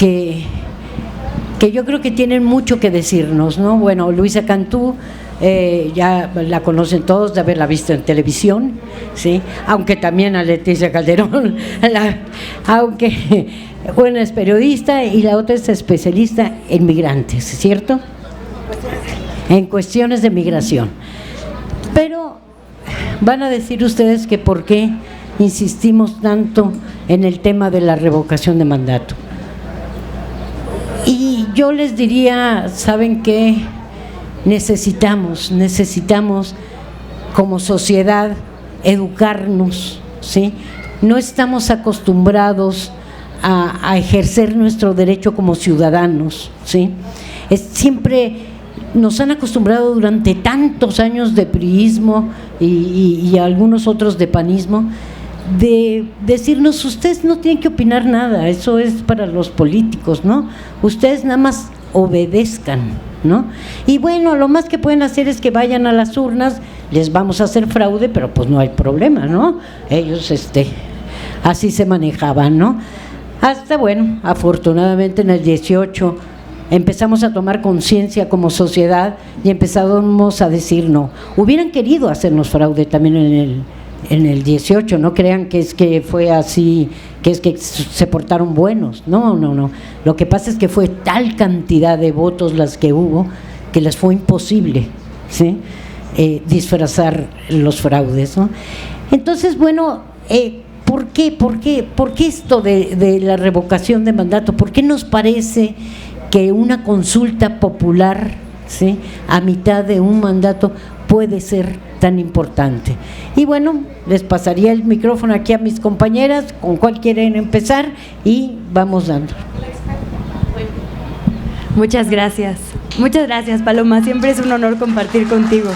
que yo creo que tienen mucho que decirnos, ¿no? Bueno, Luisa Cantú, ya la conocen todos de haberla visto en televisión, ¿sí? Aunque también a Leticia Calderón, aunque una es periodista y la otra es especialista en migrantes, ¿cierto? En cuestiones de migración. Pero van a decir ustedes que por qué insistimos tanto en el tema de la revocación de mandato. Y yo les diría, ¿saben qué? Necesitamos como sociedad educarnos, ¿sí? No estamos acostumbrados a ejercer nuestro derecho como ciudadanos, ¿sí? Siempre nos han acostumbrado durante tantos años de priismo y algunos otros de panismo, de decirnos: ustedes no tienen que opinar nada, eso es para los políticos, ¿no? Ustedes nada más obedezcan, ¿no? Y bueno, lo más que pueden hacer es que vayan a las urnas, les vamos a hacer fraude, pero pues no hay problema, ¿no? Ellos así se manejaban, ¿no? Hasta, bueno, afortunadamente en el 18 empezamos a tomar conciencia como sociedad y empezamos a decir no. Hubieran querido hacernos fraude también en el 18, no crean que es que fue así, que es que se portaron buenos, no. Lo que pasa es que fue tal cantidad de votos las que hubo que les fue imposible, ¿sí? Disfrazar los fraudes, ¿no? Entonces, bueno, ¿por qué esto de la revocación de mandato? ¿Por qué nos parece que una consulta popular, ¿sí?, a mitad de un mandato puede ser tan importante? Y bueno, les pasaría el micrófono aquí a mis compañeras, con cuál quieren empezar, y vamos dando. Muchas gracias, Paloma, siempre es un honor compartir contigo.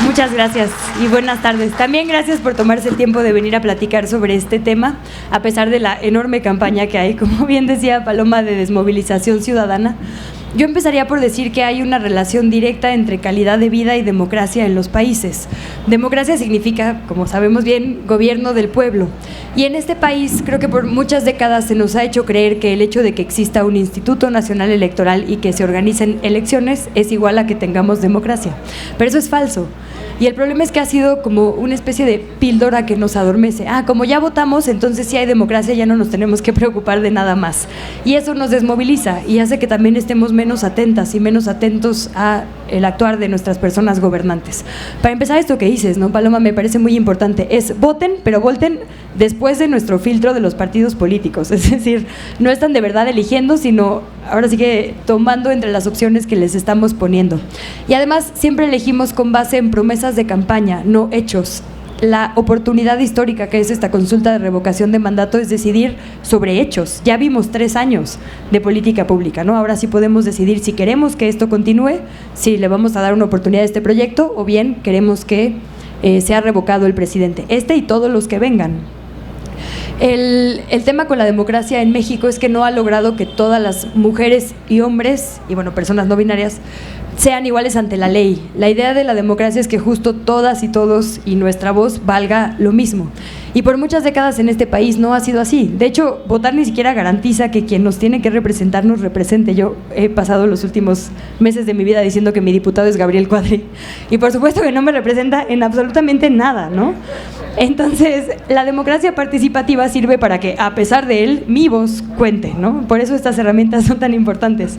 Muchas gracias y buenas tardes. También gracias por tomarse el tiempo de venir a platicar sobre este tema, a pesar de la enorme campaña que hay, como bien decía Paloma, de desmovilización ciudadana. Yo empezaría por decir que hay una relación directa entre calidad de vida y democracia en los países. Democracia significa, como sabemos bien, gobierno del pueblo. Y en este país creo que por muchas décadas se nos ha hecho creer que el hecho de que exista un Instituto Nacional Electoral y que se organicen elecciones es igual a que tengamos democracia. Pero eso es falso. Y el problema es que ha sido como una especie de píldora que nos adormece. Como ya votamos, entonces si hay democracia ya no nos tenemos que preocupar de nada más. Y eso nos desmoviliza y hace que también estemos menos atentas y menos atentos a el actuar de nuestras personas gobernantes. Para empezar, esto que dices, ¿no, Paloma? Me parece muy importante. Es voten, pero voten después de nuestro filtro de los partidos políticos. Es decir, no están de verdad eligiendo, sino ahora sí que tomando entre las opciones que les estamos poniendo. Y además siempre elegimos con base en promesas de campaña, no hechos. La oportunidad histórica que es esta consulta de revocación de mandato es decidir sobre hechos. Ya vimos 3 años de política pública, ¿no? Ahora sí podemos decidir si queremos que esto continúe, si le vamos a dar una oportunidad a este proyecto o bien queremos que sea revocado el presidente, y todos los que vengan. El tema con la democracia en México es que no ha logrado que todas las mujeres y hombres, y bueno, personas no binarias, sean iguales ante la ley. La idea de la democracia es que justo todas y todos y nuestra voz valga lo mismo. Y por muchas décadas en este país no ha sido así. De hecho, votar ni siquiera garantiza que quien nos tiene que representar nos represente. Yo he pasado los últimos meses de mi vida diciendo que mi diputado es Gabriel Cuadri. Y por supuesto que no me representa en absolutamente nada, ¿no? Entonces, la democracia participativa sirve para que, a pesar de él, mi voz cuente, ¿no? Por eso estas herramientas son tan importantes.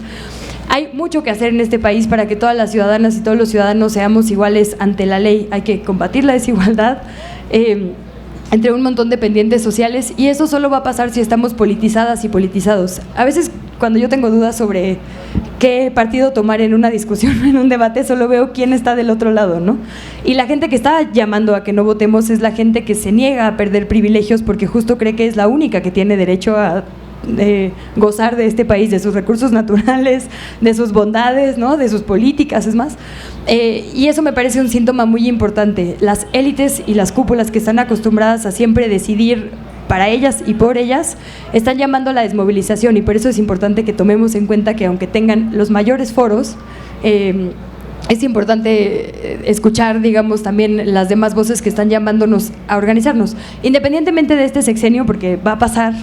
Hay mucho que hacer en este país para que todas las ciudadanas y todos los ciudadanos seamos iguales ante la ley. Hay que combatir la desigualdad entre un montón de pendientes sociales, y eso solo va a pasar si estamos politizadas y politizados. A veces, cuando yo tengo dudas sobre qué partido tomar en una discusión o en un debate, solo veo quién está del otro lado, ¿no? Y la gente que está llamando a que no votemos es la gente que se niega a perder privilegios porque justo cree que es la única que tiene derecho a gozar de este país, de sus recursos naturales, de sus bondades, ¿no?, de sus políticas, es más. Y eso me parece un síntoma muy importante. Las élites y las cúpulas que están acostumbradas a siempre decidir para ellas y por ellas, están llamando a la desmovilización, y por eso es importante que tomemos en cuenta que aunque tengan los mayores foros, es importante escuchar, digamos, también las demás voces que están llamándonos a organizarnos, independientemente de este sexenio, porque va a pasar.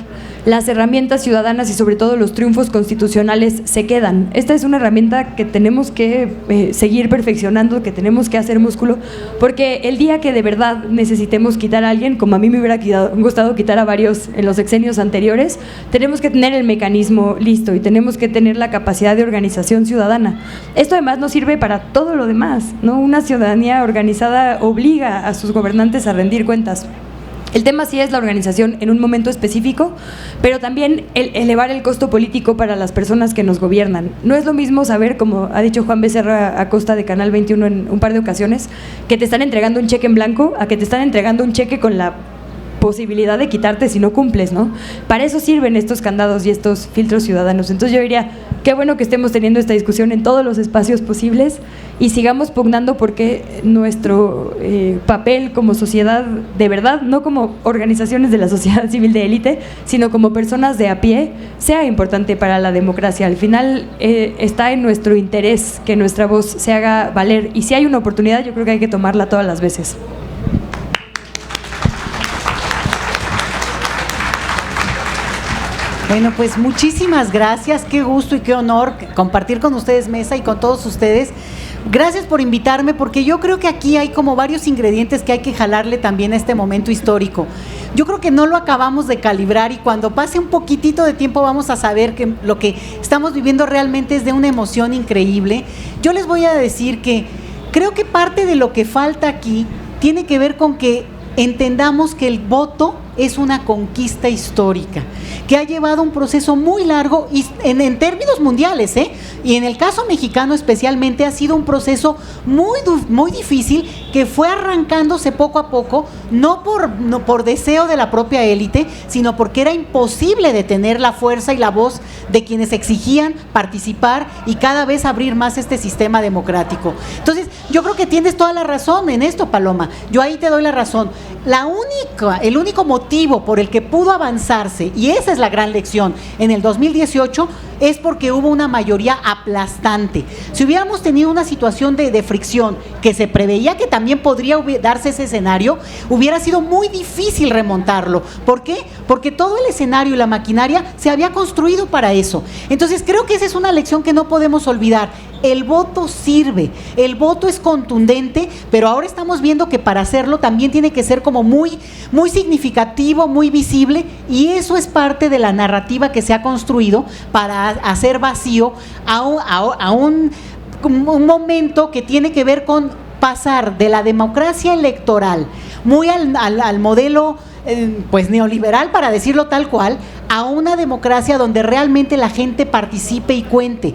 las herramientas ciudadanas y sobre todo los triunfos constitucionales se quedan. Esta es una herramienta que tenemos que seguir perfeccionando, que tenemos que hacer músculo, porque el día que de verdad necesitemos quitar a alguien, como a mí me hubiera gustado quitar a varios en los sexenios anteriores, tenemos que tener el mecanismo listo y tenemos que tener la capacidad de organización ciudadana. Esto además nos sirve para todo lo demás, ¿no? Una ciudadanía organizada obliga a sus gobernantes a rendir cuentas. El tema sí es la organización en un momento específico, pero también el elevar el costo político para las personas que nos gobiernan. No es lo mismo saber, como ha dicho Juan Becerra Acosta de Canal 21 en un par de ocasiones, que te están entregando un cheque en blanco a que te están entregando un cheque con la posibilidad de quitarte si no cumples, ¿no? Para eso sirven estos candados y estos filtros ciudadanos. Entonces yo diría, qué bueno que estemos teniendo esta discusión en todos los espacios posibles y sigamos pugnando porque nuestro papel como sociedad, de verdad, no como organizaciones de la sociedad civil de élite, sino como personas de a pie, sea importante para la democracia. Al final está en nuestro interés que nuestra voz se haga valer, y si hay una oportunidad, yo creo que hay que tomarla todas las veces. Bueno, pues muchísimas gracias, qué gusto y qué honor compartir con ustedes mesa y con todos ustedes. Gracias por invitarme, porque yo creo que aquí hay como varios ingredientes que hay que jalarle también a este momento histórico. Yo creo que no lo acabamos de calibrar, y cuando pase un poquitito de tiempo vamos a saber que lo que estamos viviendo realmente es de una emoción increíble. Yo les voy a decir que creo que parte de lo que falta aquí tiene que ver con que entendamos que el voto es una conquista histórica que ha llevado un proceso muy largo y en términos mundiales, y en el caso mexicano especialmente ha sido un proceso muy difícil, que fue arrancándose poco a poco, no por deseo de la propia élite, sino porque era imposible detener la fuerza y la voz de quienes exigían participar y cada vez abrir más este sistema democrático. Entonces, yo creo que tienes toda la razón en esto, Paloma. Yo ahí te doy la razón. El único motivo por el que pudo avanzarse, y esa es la gran lección, en el 2018, es porque hubo una mayoría aplastante. Si hubiéramos tenido una situación de fricción, que se preveía que también podría darse ese escenario, hubiera sido muy difícil remontarlo. ¿Por qué? Porque todo el escenario y la maquinaria se había construido para eso. Entonces creo que esa es una lección que no podemos olvidar. El voto sirve, el voto es contundente, pero ahora estamos viendo que para hacerlo también tiene que ser como muy significativo, muy visible, y eso es parte de la narrativa que se ha construido para hacer vacío a un momento que tiene que ver con pasar de la democracia electoral muy al modelo pues neoliberal, para decirlo tal cual, a una democracia donde realmente la gente participe y cuente.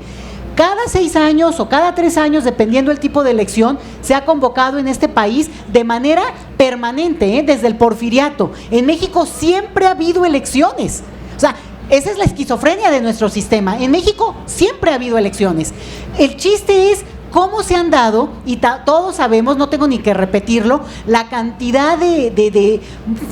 Cada 6 años o cada 3 años, dependiendo del tipo de elección, se ha convocado en este país de manera permanente, desde el porfiriato. En México siempre ha habido elecciones. O sea, esa es la esquizofrenia de nuestro sistema. En México siempre ha habido elecciones. El chiste es cómo se han dado, y todos sabemos, no tengo ni que repetirlo, la cantidad de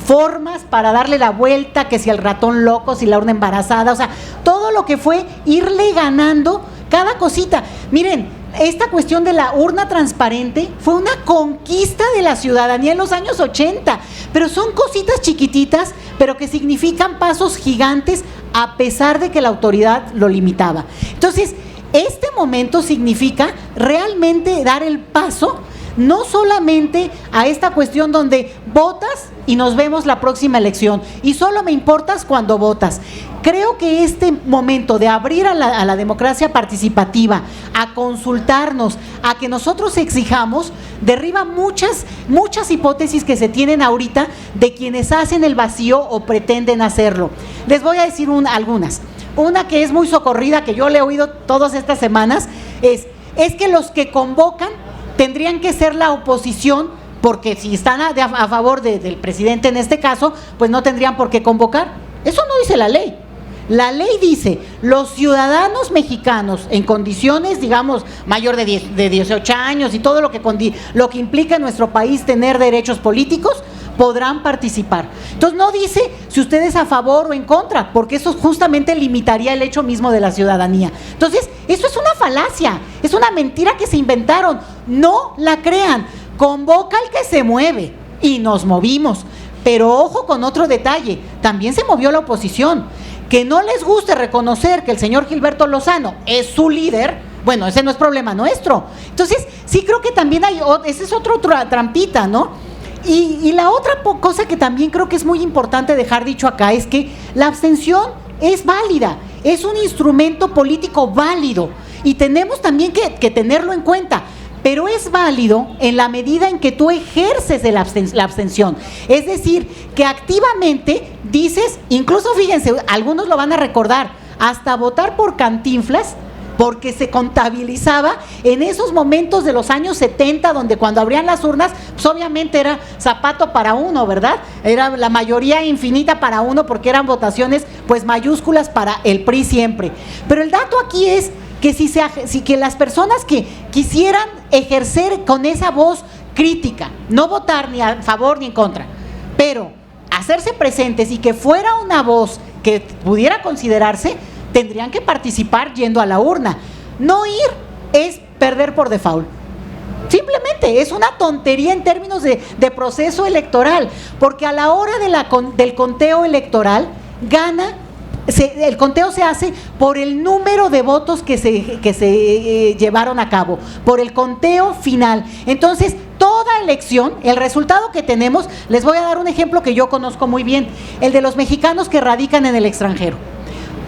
formas para darle la vuelta, que si el ratón loco, si la urna embarazada, o sea, todo lo que fue irle ganando cada cosita. Miren, esta cuestión de la urna transparente fue una conquista de la ciudadanía en los años 80, pero son cositas chiquititas, pero que significan pasos gigantes a pesar de que la autoridad lo limitaba. Entonces, este momento significa realmente dar el paso, no solamente a esta cuestión donde votas y nos vemos la próxima elección y solo me importas cuando votas. Creo que este momento de abrir a la democracia participativa, a consultarnos, a que nosotros exijamos, derriba muchas hipótesis que se tienen ahorita de quienes hacen el vacío o pretenden hacerlo. Les voy a decir algunas. Una que es muy socorrida, que yo le he oído todas estas semanas, es que los que convocan tendrían que ser la oposición, porque si están a favor del presidente en este caso, pues no tendrían por qué convocar. Eso no dice la ley. La ley dice, los ciudadanos mexicanos en condiciones, digamos, mayor de 18 años y todo lo que implica en nuestro país tener derechos políticos, podrán participar. Entonces no dice si usted es a favor o en contra, porque eso justamente limitaría el hecho mismo de la ciudadanía. Entonces, eso es una falacia, es una mentira que se inventaron. No la crean. Convoca al que se mueve, y nos movimos. Pero ojo con otro detalle, también se movió la oposición. Que no les guste reconocer que el señor Gilberto Lozano es su líder, bueno, ese no es problema nuestro. Entonces, sí creo que también hay, esa es otra trampita, ¿no? Y la otra cosa que también creo que es muy importante dejar dicho acá es que la abstención es válida, es un instrumento político válido y tenemos también que tenerlo en cuenta. Pero es válido en la medida en que tú ejerces la abstención. Es decir, que activamente dices, incluso fíjense, algunos lo van a recordar, hasta votar por Cantinflas, porque se contabilizaba en esos momentos de los años 70, donde cuando abrían las urnas, pues obviamente era zapato para uno, ¿verdad? Era la mayoría infinita para uno, porque eran votaciones pues mayúsculas para el PRI siempre. Pero el dato aquí es que si que las personas que quisieran ejercer con esa voz crítica, no votar ni a favor ni en contra, pero hacerse presentes y que fuera una voz que pudiera considerarse, tendrían que participar yendo a la urna. No ir es perder por default. Simplemente es una tontería en términos de proceso electoral, porque a la hora del conteo electoral el conteo se hace por el número de votos que se llevaron a cabo, por el conteo final. Entonces, toda elección, el resultado que tenemos, les voy a dar un ejemplo que yo conozco muy bien, el de los mexicanos que radican en el extranjero.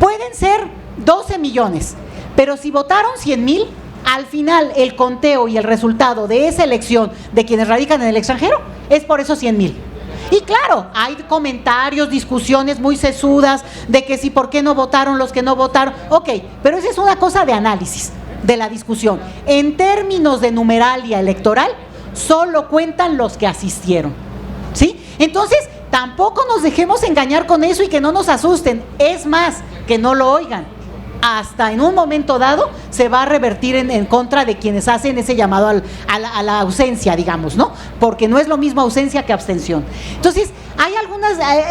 Pueden ser 12 millones, pero si votaron 100,000, al final el conteo y el resultado de esa elección de quienes radican en el extranjero es por esos 100,000. Y claro, hay comentarios, discusiones muy sesudas de que si por qué no votaron los que no votaron. Ok, pero esa es una cosa de análisis de la discusión. En términos de numeralia electoral, solo cuentan los que asistieron, ¿sí? Entonces, tampoco nos dejemos engañar con eso y que no nos asusten. Es más, que no lo oigan. Hasta en un momento dado se va a revertir en contra de quienes hacen ese llamado a la ausencia, digamos, ¿no? Porque no es lo mismo ausencia que abstención. Entonces, hay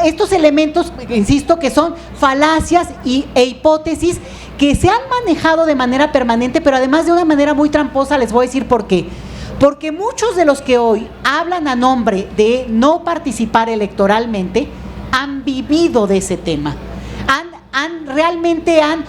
estos elementos, insisto, que son falacias e hipótesis que se han manejado de manera permanente, pero además de una manera muy tramposa. Les voy a decir por qué. Porque muchos de los que hoy hablan a nombre de no participar electoralmente han vivido de ese tema. Realmente han,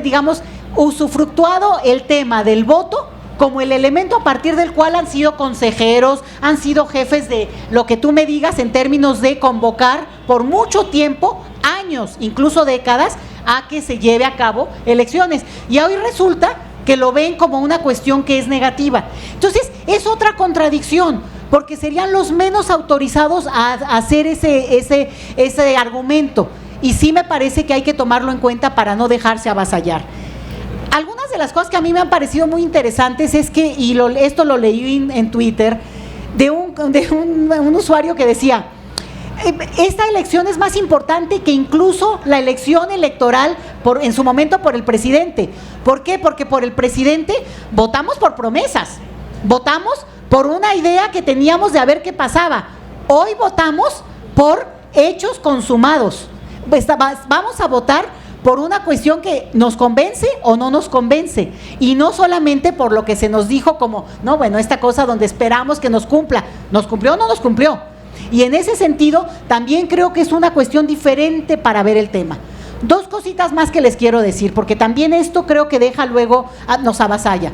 digamos, usufructuado el tema del voto como el elemento a partir del cual han sido consejeros, han sido jefes de lo que tú me digas en términos de convocar por mucho tiempo, años, incluso décadas, a que se lleve a cabo elecciones. Y hoy resulta que lo ven como una cuestión que es negativa. Entonces, es otra contradicción, porque serían los menos autorizados a hacer ese argumento. Y sí me parece que hay que tomarlo en cuenta para no dejarse avasallar. Algunas de las cosas que a mí me han parecido muy interesantes es que, esto lo leí en Twitter, de un usuario que decía, esta elección es más importante que incluso la elección electoral en su momento por el presidente. ¿Por qué? Porque por el presidente votamos por promesas, votamos por una idea que teníamos de a ver qué pasaba. Hoy votamos por hechos consumados. Vamos a votar por una cuestión que nos convence o no nos convence, y no solamente por lo que se nos dijo como, no, bueno, esta cosa donde esperamos que nos cumpla. ¿Nos cumplió o no nos cumplió? Y en ese sentido también creo que es una cuestión diferente para ver el tema. Dos cositas más que les quiero decir, porque también esto creo que deja luego, nos avasalla.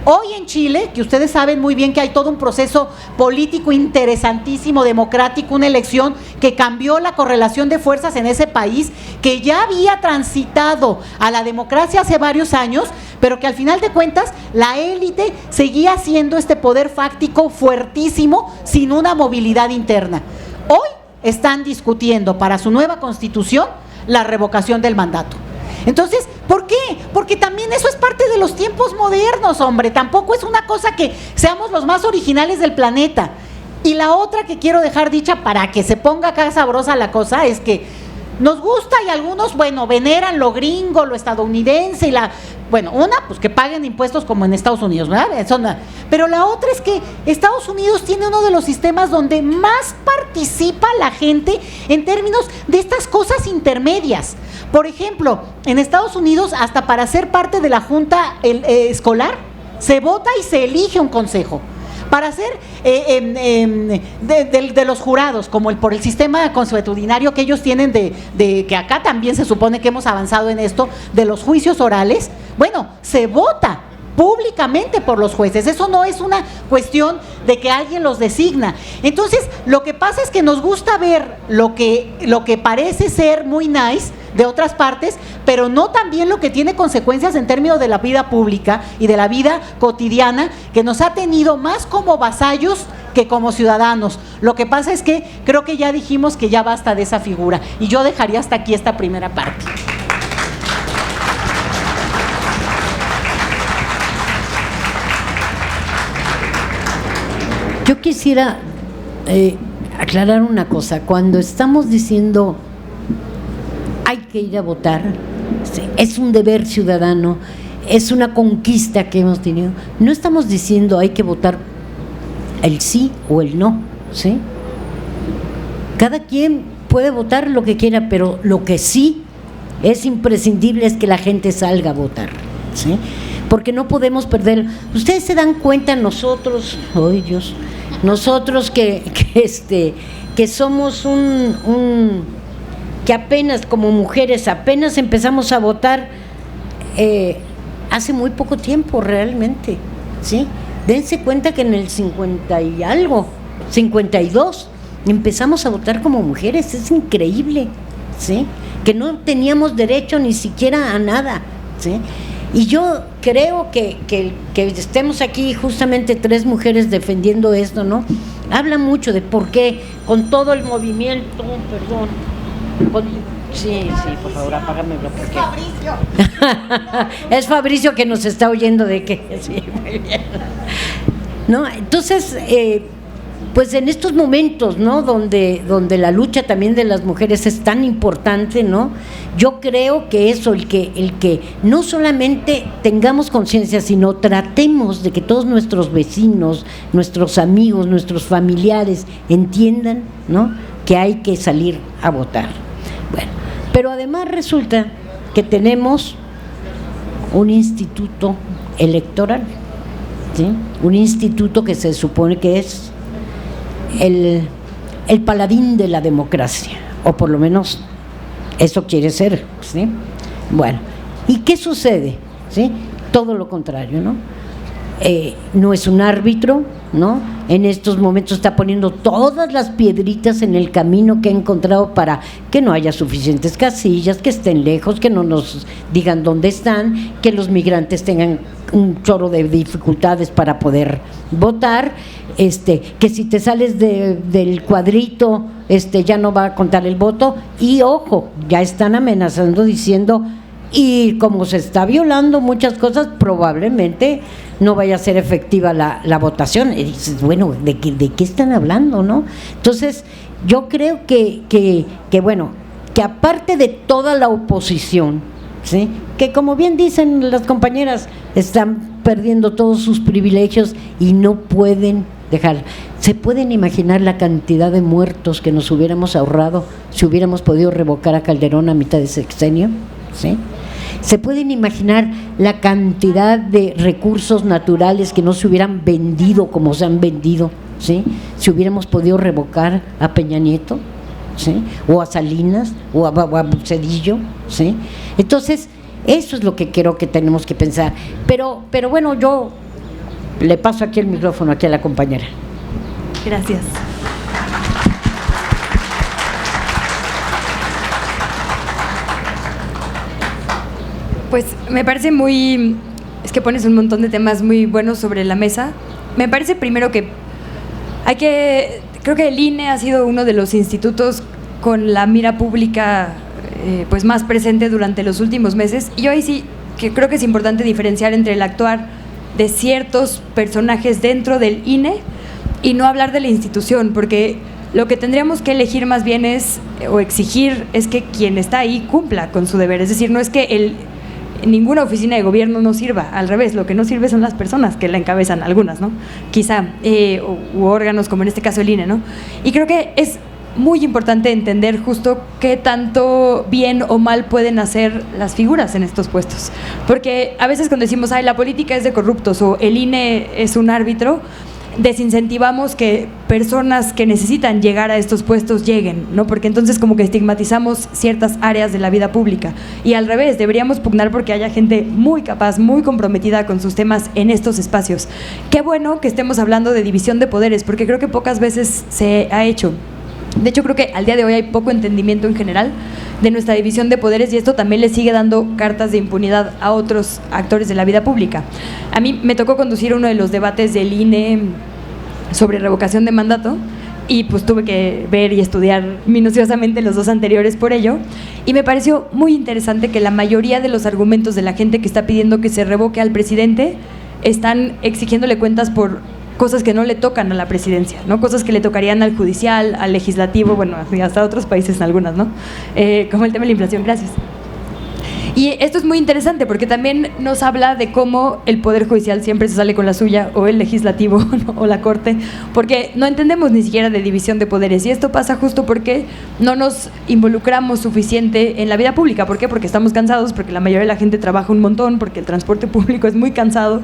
Hoy en Chile, que ustedes saben muy bien que hay todo un proceso político interesantísimo, democrático, una elección que cambió la correlación de fuerzas en ese país, que ya había transitado a la democracia hace varios años, pero que al final de cuentas la élite seguía siendo este poder fáctico fuertísimo sin una movilidad interna. Hoy están discutiendo para su nueva constitución la revocación del mandato. Entonces, ¿por qué? Porque también eso es parte de los tiempos modernos, hombre. Tampoco es una cosa que seamos los más originales del planeta. Y la otra que quiero dejar dicha para que se ponga acá sabrosa la cosa es que nos gusta y algunos, bueno, veneran lo gringo, lo estadounidense y pues que paguen impuestos como en Estados Unidos, ¿verdad? Pero la otra es que Estados Unidos tiene uno de los sistemas donde más participa la gente en términos de estas cosas intermedias. Por ejemplo, en Estados Unidos, hasta para ser parte de la junta escolar, se vota y se elige un consejo. para ser de los jurados, como por el sistema consuetudinario que ellos tienen de que acá también se supone que hemos avanzado en esto, de los juicios orales. Bueno, se vota públicamente por los jueces, eso no es una cuestión de que alguien los designa. Entonces, lo que pasa es que nos gusta ver lo que parece ser muy nice de otras partes, pero no también lo que tiene consecuencias en términos de la vida pública y de la vida cotidiana, que nos ha tenido más como vasallos que como ciudadanos. Lo que pasa es que creo que ya dijimos que ya basta de esa figura, y yo dejaría hasta aquí esta primera parte. Yo quisiera aclarar una cosa. Cuando estamos diciendo hay que ir a votar, es un deber ciudadano, es una conquista que hemos tenido, no estamos diciendo hay que votar el sí o el no, ¿sí? Cada quien puede votar lo que quiera, pero lo que sí es imprescindible es que la gente salga a votar, ¿sí? Porque no podemos perder. Ustedes se dan cuenta, nosotros, ¡ay Dios! Nosotros que somos que apenas como mujeres apenas empezamos a votar hace muy poco tiempo realmente, ¿sí? Dense cuenta que en el 50 y algo, 52, empezamos a votar como mujeres, es increíble, ¿sí? Que no teníamos derecho ni siquiera a nada, ¿sí? Y yo creo que estemos aquí justamente 3 mujeres defendiendo esto, ¿no? Habla mucho de por qué con todo el movimiento, sí, por favor, apágamelo. Es Fabricio. Es Fabricio que nos está oyendo de que sí, muy bien. ¿No? Entonces, pues en estos momentos, ¿no? Donde la lucha también de las mujeres es tan importante, ¿no? Yo creo que eso, el que no solamente tengamos conciencia, sino tratemos de que todos nuestros vecinos, nuestros amigos, nuestros familiares entiendan, ¿no? Que hay que salir a votar. Bueno, pero además resulta que tenemos un instituto electoral, ¿sí? Un instituto que se supone que es el paladín de la democracia, o por lo menos eso quiere ser, ¿sí? Bueno, ¿y qué sucede? ¿Sí? Todo lo contrario, ¿no? No es un árbitro, ¿no? En estos momentos está poniendo todas las piedritas en el camino que ha encontrado para que no haya suficientes casillas, que estén lejos, que no nos digan dónde están, que los migrantes tengan un chorro de dificultades para poder votar, que si te sales del cuadrito, ya no va a contar el voto, y ojo, ya están amenazando diciendo, y como se está violando muchas cosas, probablemente no vaya a ser efectiva la votación. Y dices, bueno, ¿de qué están hablando, no? Entonces, yo creo que bueno, que aparte de toda la oposición, ¿sí? Que como bien dicen las compañeras, están perdiendo todos sus privilegios y no pueden dejar. ¿Se pueden imaginar la cantidad de muertos que nos hubiéramos ahorrado si hubiéramos podido revocar a Calderón a mitad de sexenio? ¿Sí? ¿Se pueden imaginar la cantidad de recursos naturales que no se hubieran vendido como se han vendido, ¿sí? Si hubiéramos podido revocar a Peña Nieto, ¿sí? O a Salinas, o a Cedillo, ¿sí? Entonces, eso es lo que creo que tenemos que pensar. Pero bueno, yo le paso aquí el micrófono aquí a la compañera. Gracias. Pues me parece es que pones un montón de temas muy buenos sobre la mesa. Me parece primero que creo que el INE ha sido uno de los institutos con la mira pública pues más presente durante los últimos meses, y yo ahí sí que creo que es importante diferenciar entre el actuar de ciertos personajes dentro del INE y no hablar de la institución, porque lo que tendríamos que elegir más bien o exigir es que quien está ahí cumpla con su deber. Es decir, no es que ninguna oficina de gobierno no sirva, al revés, lo que no sirve son las personas que la encabezan, algunas, ¿no? Quizá, u órganos como en este caso el INE, ¿no? Y creo que es muy importante entender justo qué tanto bien o mal pueden hacer las figuras en estos puestos, porque a veces cuando decimos, la política es de corruptos o el INE es un árbitro, desincentivamos que personas que necesitan llegar a estos puestos lleguen, ¿no? Porque entonces como que estigmatizamos ciertas áreas de la vida pública. Y al revés, deberíamos pugnar porque haya gente muy capaz, muy comprometida con sus temas en estos espacios. Qué bueno que estemos hablando de división de poderes, porque creo que pocas veces se ha hecho. De hecho, creo que al día de hoy hay poco entendimiento en general de nuestra división de poderes y esto también le sigue dando cartas de impunidad a otros actores de la vida pública. A mí me tocó conducir uno de los debates del INE sobre revocación de mandato y pues tuve que ver y estudiar minuciosamente los dos anteriores por ello y me pareció muy interesante que la mayoría de los argumentos de la gente que está pidiendo que se revoque al presidente están exigiéndole cuentas por cosas que no le tocan a la presidencia, ¿no? Cosas que le tocarían al judicial, al legislativo, bueno, hasta otros países en algunas, ¿no? Como el tema de la inflación. Gracias. Y esto es muy interesante porque también nos habla de cómo el Poder Judicial siempre se sale con la suya, o el Legislativo, ¿no? O la Corte, porque no entendemos ni siquiera de división de poderes. Y esto pasa justo porque no nos involucramos suficiente en la vida pública. ¿Por qué? Porque estamos cansados, porque la mayoría de la gente trabaja un montón, porque el transporte público es muy cansado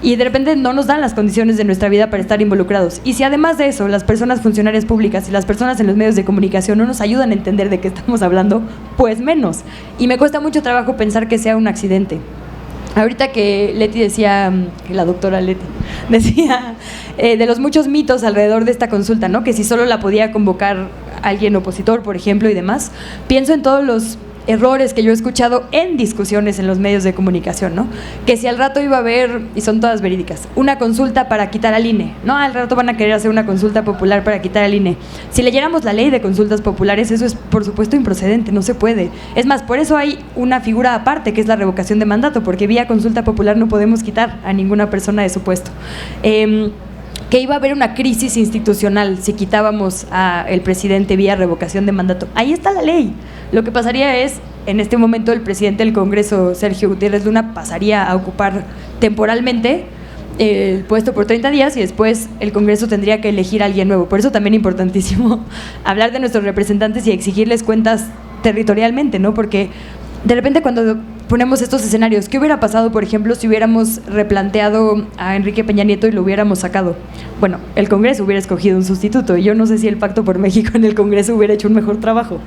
y de repente no nos dan las condiciones de nuestra vida para estar involucrados. Y si además de eso, las personas funcionarias públicas y las personas en los medios de comunicación no nos ayudan a entender de qué estamos hablando, pues menos. Y me cuesta mucho trabajo pensar que sea un accidente. Ahorita que Leti decía, que la doctora Leti decía de los muchos mitos alrededor de esta consulta, ¿no? Que si solo la podía convocar alguien opositor, por ejemplo, y demás, pienso en todos los errores que yo he escuchado en discusiones en los medios de comunicación, ¿no? Que si al rato iba a haber, y son todas verídicas, una consulta para quitar al INE, ¿no? Al rato van a querer hacer una consulta popular para quitar al INE. Si leyéramos la ley de consultas populares, eso es por supuesto improcedente, no se puede. Es más, por eso hay una figura aparte que es la revocación de mandato, porque vía consulta popular no podemos quitar a ninguna persona de su puesto. Que iba a haber una crisis institucional si quitábamos al presidente vía revocación de mandato. Ahí está la ley. Lo que pasaría es, en este momento el presidente del Congreso, Sergio Gutiérrez Luna, pasaría a ocupar temporalmente el puesto por 30 días y después el Congreso tendría que elegir a alguien nuevo. Por eso también es importantísimo hablar de nuestros representantes y exigirles cuentas territorialmente, ¿no? Porque de repente cuando ponemos estos escenarios, ¿qué hubiera pasado, por ejemplo, si hubiéramos replanteado a Enrique Peña Nieto y lo hubiéramos sacado? Bueno, el Congreso hubiera escogido un sustituto y yo no sé si el Pacto por México en el Congreso hubiera hecho un mejor trabajo.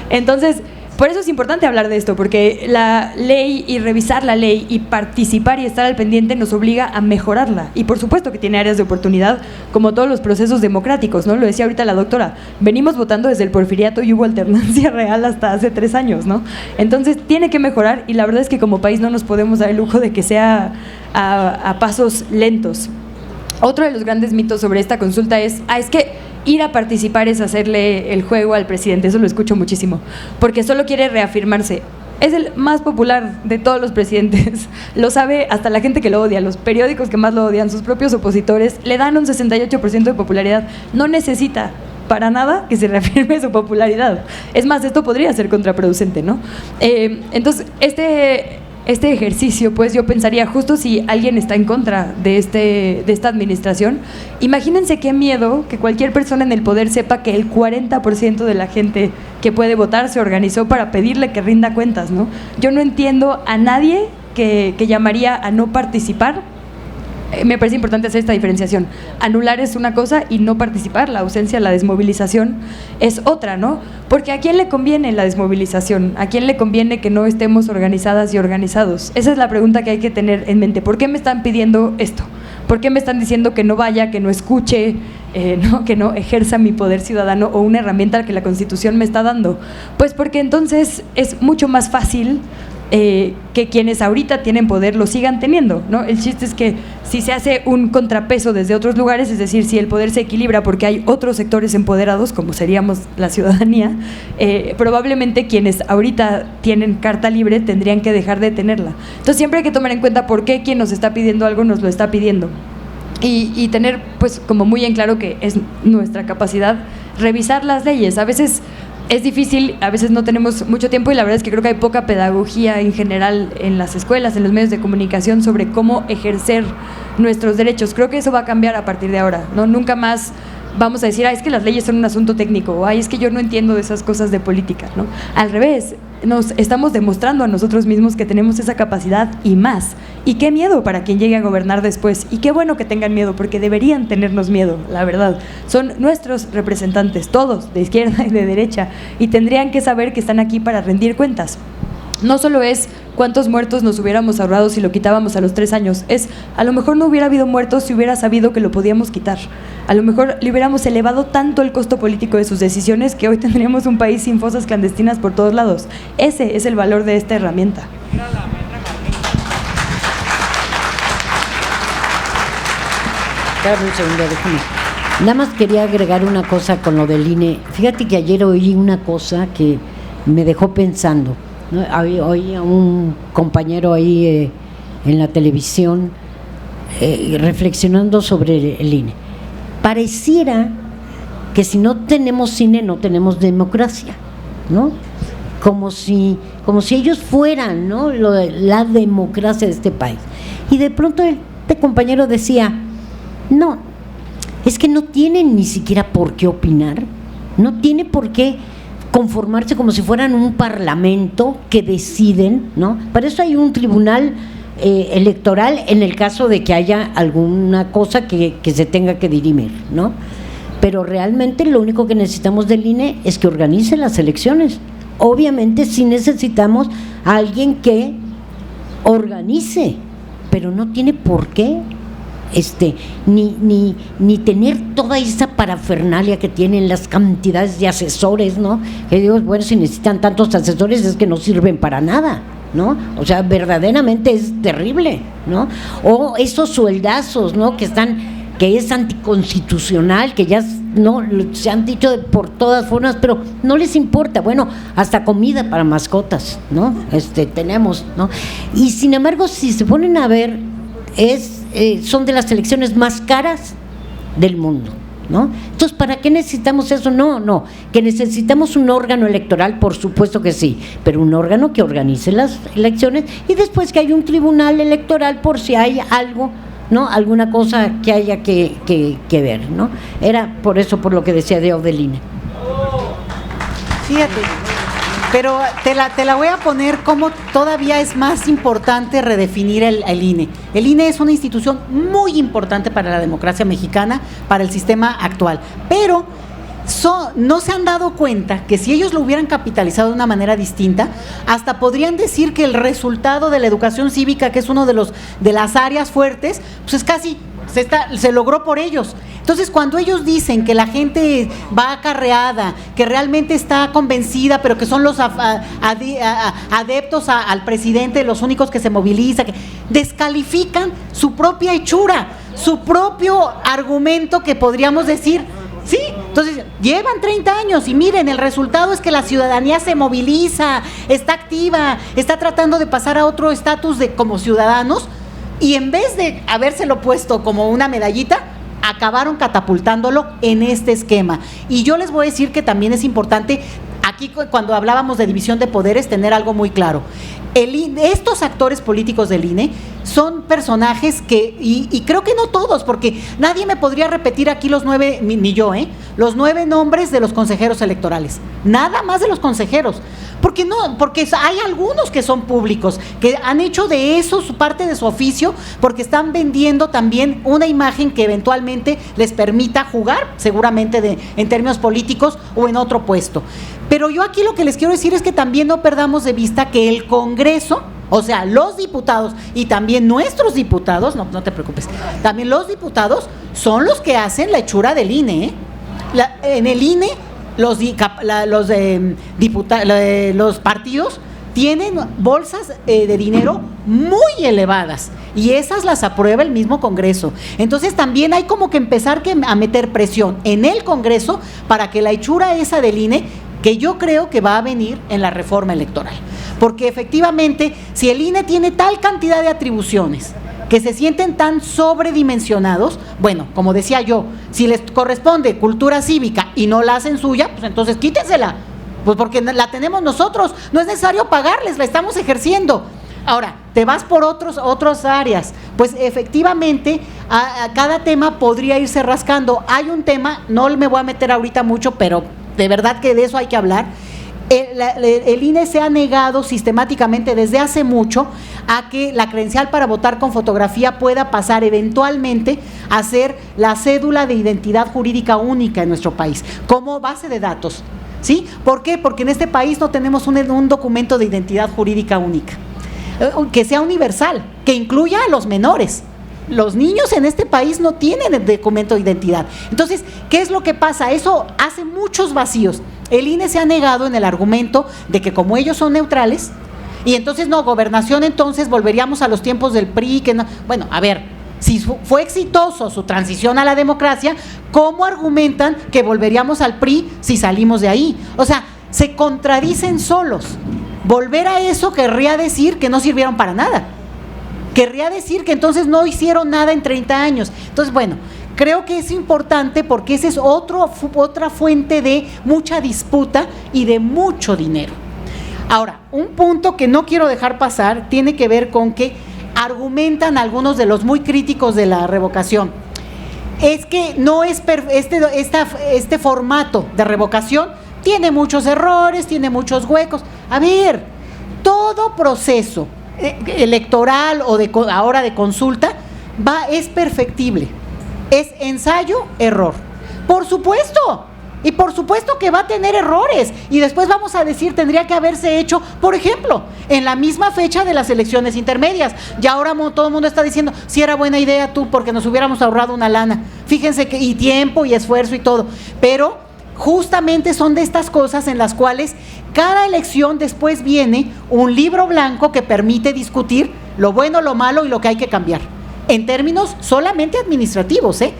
Entonces, por eso es importante hablar de esto, porque la ley y revisar la ley y participar y estar al pendiente nos obliga a mejorarla. Y por supuesto que tiene áreas de oportunidad, como todos los procesos democráticos, ¿no? Lo decía ahorita la doctora, venimos votando desde el porfiriato y hubo alternancia real hasta hace 3 años, ¿no? Entonces tiene que mejorar y la verdad es que como país no nos podemos dar el lujo de que sea a pasos lentos. Otro de los grandes mitos sobre esta consulta es que ir a participar es hacerle el juego al presidente. Eso lo escucho muchísimo, porque solo quiere reafirmarse. Es el más popular de todos los presidentes, lo sabe hasta la gente que lo odia, los periódicos que más lo odian, sus propios opositores, le dan un 68% de popularidad, no necesita para nada que se reafirme su popularidad. Es más, esto podría ser contraproducente, ¿no? Entonces, este ejercicio, pues yo pensaría, justo si alguien está en contra de esta administración, imagínense qué miedo que cualquier persona en el poder sepa que el 40% de la gente que puede votar se organizó para pedirle que rinda cuentas, ¿no? Yo no entiendo a nadie que llamaría a no participar. Me parece importante hacer esta diferenciación. Anular es una cosa y no participar, la ausencia, la desmovilización es otra, ¿no? Porque ¿a quién le conviene la desmovilización? ¿A quién le conviene que no estemos organizadas y organizados? Esa es la pregunta que hay que tener en mente. ¿Por qué me están pidiendo esto? ¿Por qué me están diciendo que no vaya, que no escuche, ¿no? Que no ejerza mi poder ciudadano o una herramienta que la Constitución me está dando? Pues porque entonces es mucho más fácil que quienes ahorita tienen poder lo sigan teniendo, ¿no? El chiste es que si se hace un contrapeso desde otros lugares, es decir, si el poder se equilibra porque hay otros sectores empoderados, como seríamos la ciudadanía, probablemente quienes ahorita tienen carta libre tendrían que dejar de tenerla. Entonces siempre hay que tomar en cuenta por qué quien nos está pidiendo algo nos lo está pidiendo y tener pues como muy en claro que es nuestra capacidad revisar las leyes. A veces es difícil, a veces no tenemos mucho tiempo y la verdad es que creo que hay poca pedagogía en general en las escuelas, en los medios de comunicación sobre cómo ejercer nuestros derechos. Creo que eso va a cambiar a partir de ahora, ¿no? Nunca más vamos a decir, es que las leyes son un asunto técnico, o es que yo no entiendo de esas cosas de política, ¿no? Al revés, nos estamos demostrando a nosotros mismos que tenemos esa capacidad y más. Y qué miedo para quien llegue a gobernar después. Y qué bueno que tengan miedo, porque deberían tenernos miedo, la verdad. Son nuestros representantes, todos, de izquierda y de derecha, y tendrían que saber que están aquí para rendir cuentas. No solo es cuántos muertos nos hubiéramos ahorrado si lo quitábamos a los 3 años, es a lo mejor no hubiera habido muertos si hubiera sabido que lo podíamos quitar. A lo mejor le hubiéramos elevado tanto el costo político de sus decisiones que hoy tendríamos un país sin fosas clandestinas por todos lados. Ese es el valor de esta herramienta. Claro, un segundo, déjame. Nada más quería agregar una cosa con lo del INE. Fíjate que ayer oí una cosa que me dejó pensando, ¿no? Oí a un compañero ahí en la televisión reflexionando sobre el INE. Pareciera que si no tenemos INE no tenemos democracia, ¿no? Como si ellos fueran, ¿no?, la democracia de este país. Y de pronto este compañero decía, no, es que no tienen ni siquiera por qué opinar, no tiene por qué conformarse como si fueran un parlamento que deciden, ¿no? Para eso hay un tribunal electoral en el caso de que haya alguna cosa que se tenga que dirimir, ¿no? Pero realmente lo único que necesitamos del INE es que organice las elecciones. Obviamente sí necesitamos a alguien que organice, pero no tiene por qué ni tener toda esa parafernalia que tienen las cantidades de asesores, ¿no? Que digo, bueno, si necesitan tantos asesores es que no sirven para nada, ¿no? O sea, verdaderamente es terrible, ¿no? O esos sueldazos, ¿no?, que es anticonstitucional, que ya no se han dicho por todas formas, pero no les importa. Bueno, hasta comida para mascotas, ¿no? Tenemos, ¿no? Y sin embargo, si se ponen a ver, son de las elecciones más caras del mundo, ¿no? Entonces, ¿para qué necesitamos eso? No, que necesitamos un órgano electoral, por supuesto que sí, pero un órgano que organice las elecciones y después que haya un tribunal electoral por si hay algo, ¿no?, alguna cosa que haya que ver, ¿no? Era por eso, por lo que decía de Odeline. Fíjate, pero te la voy a poner como todavía es más importante redefinir el INE. El INE es una institución muy importante para la democracia mexicana, para el sistema actual, pero no se han dado cuenta que si ellos lo hubieran capitalizado de una manera distinta, hasta podrían decir que el resultado de la educación cívica, que es uno de las áreas fuertes, pues es casi se logró por ellos. Entonces, cuando ellos dicen que la gente va acarreada, que realmente está convencida, pero que son los adeptos al presidente los únicos que se movilizan, que descalifican su propia hechura, su propio argumento, que podríamos decir, sí, entonces llevan 30 años y miren, el resultado es que la ciudadanía se moviliza, está activa, está tratando de pasar a otro estatus como ciudadanos, y en vez de habérselo puesto como una medallita, acabaron catapultándolo en este esquema. Y yo les voy a decir que también es importante, aquí cuando hablábamos de división de poderes, tener algo muy claro. Estos actores políticos del INE son personajes que, y creo que no todos, porque nadie me podría repetir aquí los 9, ni yo, los 9 nombres de los consejeros electorales, nada más de los consejeros, porque hay algunos que son públicos, que han hecho de eso su parte de su oficio, porque están vendiendo también una imagen que eventualmente les permita jugar, seguramente en términos políticos o en otro puesto. Pero yo aquí lo que les quiero decir es que también no perdamos de vista que el Congreso, o sea, los diputados y también nuestros diputados, no te preocupes, también los diputados son los que hacen la hechura del INE. En el INE, los partidos tienen bolsas de dinero muy elevadas y esas las aprueba el mismo Congreso. Entonces también hay como que empezar a meter presión en el Congreso para que la hechura esa del INE, que yo creo que va a venir en la reforma electoral. Porque efectivamente, si el INE tiene tal cantidad de atribuciones que se sienten tan sobredimensionados, bueno, como decía yo, si les corresponde cultura cívica y no la hacen suya, pues entonces quítensela, pues porque la tenemos nosotros, no es necesario pagarles, la estamos ejerciendo. Ahora, te vas por otras áreas, pues efectivamente a cada tema podría irse rascando. Hay un tema, no me voy a meter ahorita mucho, pero de verdad que de eso hay que hablar. El INE se ha negado sistemáticamente desde hace mucho a que la credencial para votar con fotografía pueda pasar eventualmente a ser la cédula de identidad jurídica única en nuestro país, como base de datos, ¿sí? ¿Por qué? Porque en este país no tenemos un documento de identidad jurídica única, que sea universal, que incluya a los menores. Los niños en este país no tienen el documento de identidad. Entonces, ¿qué es lo que pasa? Eso hace muchos vacíos. El INE se ha negado en el argumento de que como ellos son neutrales, y entonces no, gobernación, entonces volveríamos a los tiempos del PRI, que no. Bueno, a ver, si fue exitoso su transición a la democracia, ¿cómo argumentan que volveríamos al PRI si salimos de ahí? O sea, se contradicen solos. Volver a eso querría decir que no sirvieron para nada. Querría decir que entonces no hicieron nada en 30 años. Entonces, bueno, creo que es importante porque esa es otra fuente de mucha disputa y de mucho dinero. Ahora, un punto que no quiero dejar pasar tiene que ver con que argumentan algunos de los muy críticos de la revocación. Es que no es este formato de revocación tiene muchos errores, tiene muchos huecos. A ver, todo proceso electoral o ahora de consulta es perfectible, es ensayo, error, por supuesto, y por supuesto que va a tener errores, y después vamos a decir tendría que haberse hecho, por ejemplo, en la misma fecha de las elecciones intermedias. Y ahora todo el mundo está diciendo si era buena idea porque nos hubiéramos ahorrado una lana, fíjense que y tiempo y esfuerzo y todo, pero justamente son de estas cosas en las cuales cada elección después viene un libro blanco que permite discutir lo bueno, lo malo y lo que hay que cambiar, en términos solamente administrativos, ¿eh?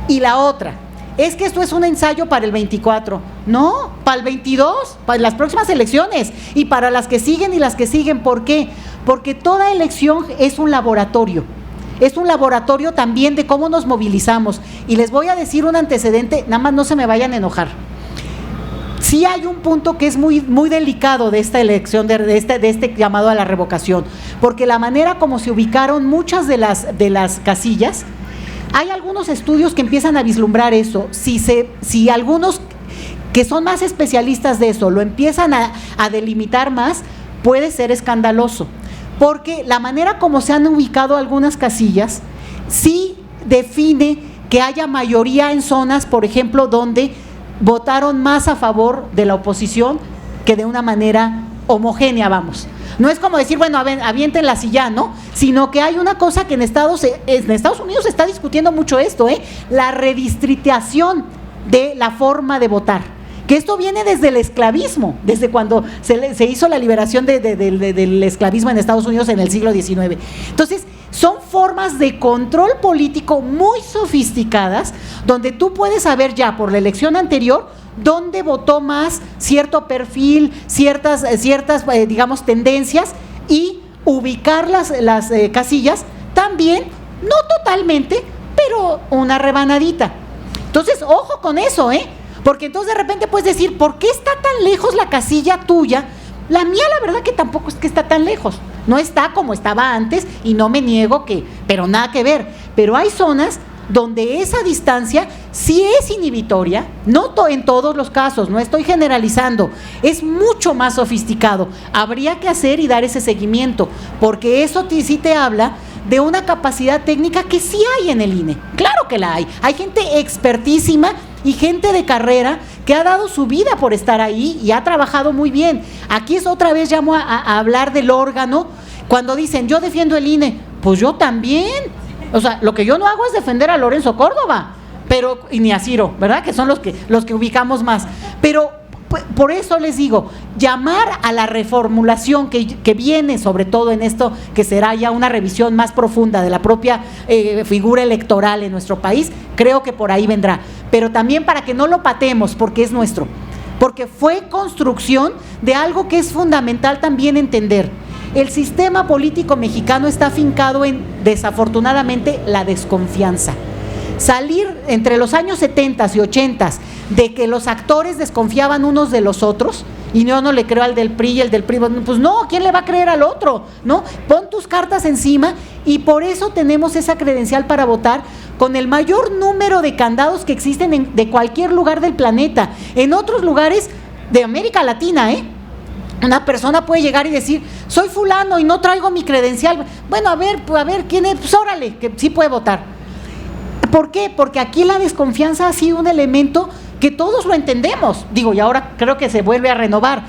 Y la otra, es que esto es un ensayo para el 24, no, para el 22, para las próximas elecciones y para las que siguen y las que siguen. ¿Por qué? Porque toda elección es un laboratorio. Es un laboratorio también de cómo nos movilizamos. Y les voy a decir un antecedente, nada más no se me vayan a enojar. Sí hay un punto que es muy, muy delicado de esta elección, de este llamado a la revocación, porque la manera como se ubicaron muchas de las casillas, hay algunos estudios que empiezan a vislumbrar eso. Si algunos que son más especialistas de eso lo empiezan a delimitar más, puede ser escandaloso. Porque la manera como se han ubicado algunas casillas sí define que haya mayoría en zonas, por ejemplo, donde votaron más a favor de la oposición que de una manera homogénea, vamos. No es como decir, bueno, aviéntenla así ya, ¿no? Sino que hay una cosa que en Estados Unidos se está discutiendo mucho esto, la redistritación de la forma de votar. Que esto viene desde el esclavismo, desde cuando se hizo la liberación del esclavismo en Estados Unidos en el siglo XIX. Entonces, son formas de control político muy sofisticadas, donde tú puedes saber ya por la elección anterior dónde votó más cierto perfil, ciertas digamos, tendencias, y ubicar las casillas también, no totalmente, pero una rebanadita. Entonces, ojo con eso, porque entonces de repente puedes decir, ¿por qué está tan lejos la casilla tuya? La mía, la verdad que tampoco es que está tan lejos, no está como estaba antes, y no me niego pero nada que ver, pero hay zonas donde esa distancia sí es inhibitoria, no en todos los casos, no estoy generalizando, es mucho más sofisticado, habría que hacer y dar ese seguimiento, porque eso sí te habla de una capacidad técnica que sí hay en el INE, claro que la hay gente expertísima y gente de carrera que ha dado su vida por estar ahí y ha trabajado muy bien. Aquí es otra vez llamo a hablar del órgano, cuando dicen yo defiendo el INE, pues yo también, o sea, lo que yo no hago es defender a Lorenzo Córdoba, y ni a Ciro, ¿verdad? Que son los que ubicamos más, pero por eso les digo, llamar a la reformulación que viene sobre todo en esto, que será ya una revisión más profunda de la propia figura electoral en nuestro país, creo que por ahí vendrá, pero también para que no lo patemos porque es nuestro, porque fue construcción de algo que es fundamental también entender. El sistema político mexicano está afincado en, desafortunadamente, la desconfianza. Salir entre los años 70 y 80 de que los actores desconfiaban unos de los otros y yo no le creo al del PRI y el del PRI, pues no, ¿quién le va a creer al otro? ¿No? Pon tus cartas encima, y por eso tenemos esa credencial para votar con el mayor número de candados que existen de cualquier lugar del planeta. En otros lugares de América Latina, una persona puede llegar y decir, soy fulano y no traigo mi credencial. Bueno, a ver, ¿quién es? Pues órale, que sí puede votar. ¿Por qué? Porque aquí la desconfianza ha sido un elemento que todos lo entendemos. Digo, y ahora creo que se vuelve a renovar.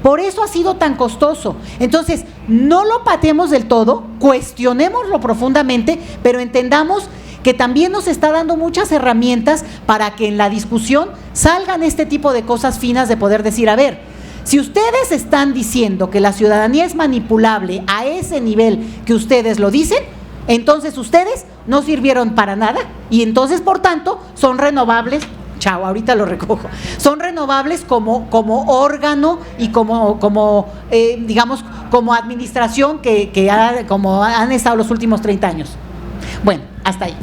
Por eso ha sido tan costoso. Entonces, no lo pateemos del todo, cuestionémoslo profundamente, pero entendamos que también nos está dando muchas herramientas para que en la discusión salgan este tipo de cosas finas de poder decir, a ver, si ustedes están diciendo que la ciudadanía es manipulable a ese nivel que ustedes lo dicen, entonces ustedes no sirvieron para nada y entonces, por tanto, son renovables. Chao, ahorita lo recojo. Son renovables como órgano y digamos, como administración como han estado los últimos 30 años. Bueno, hasta ahí.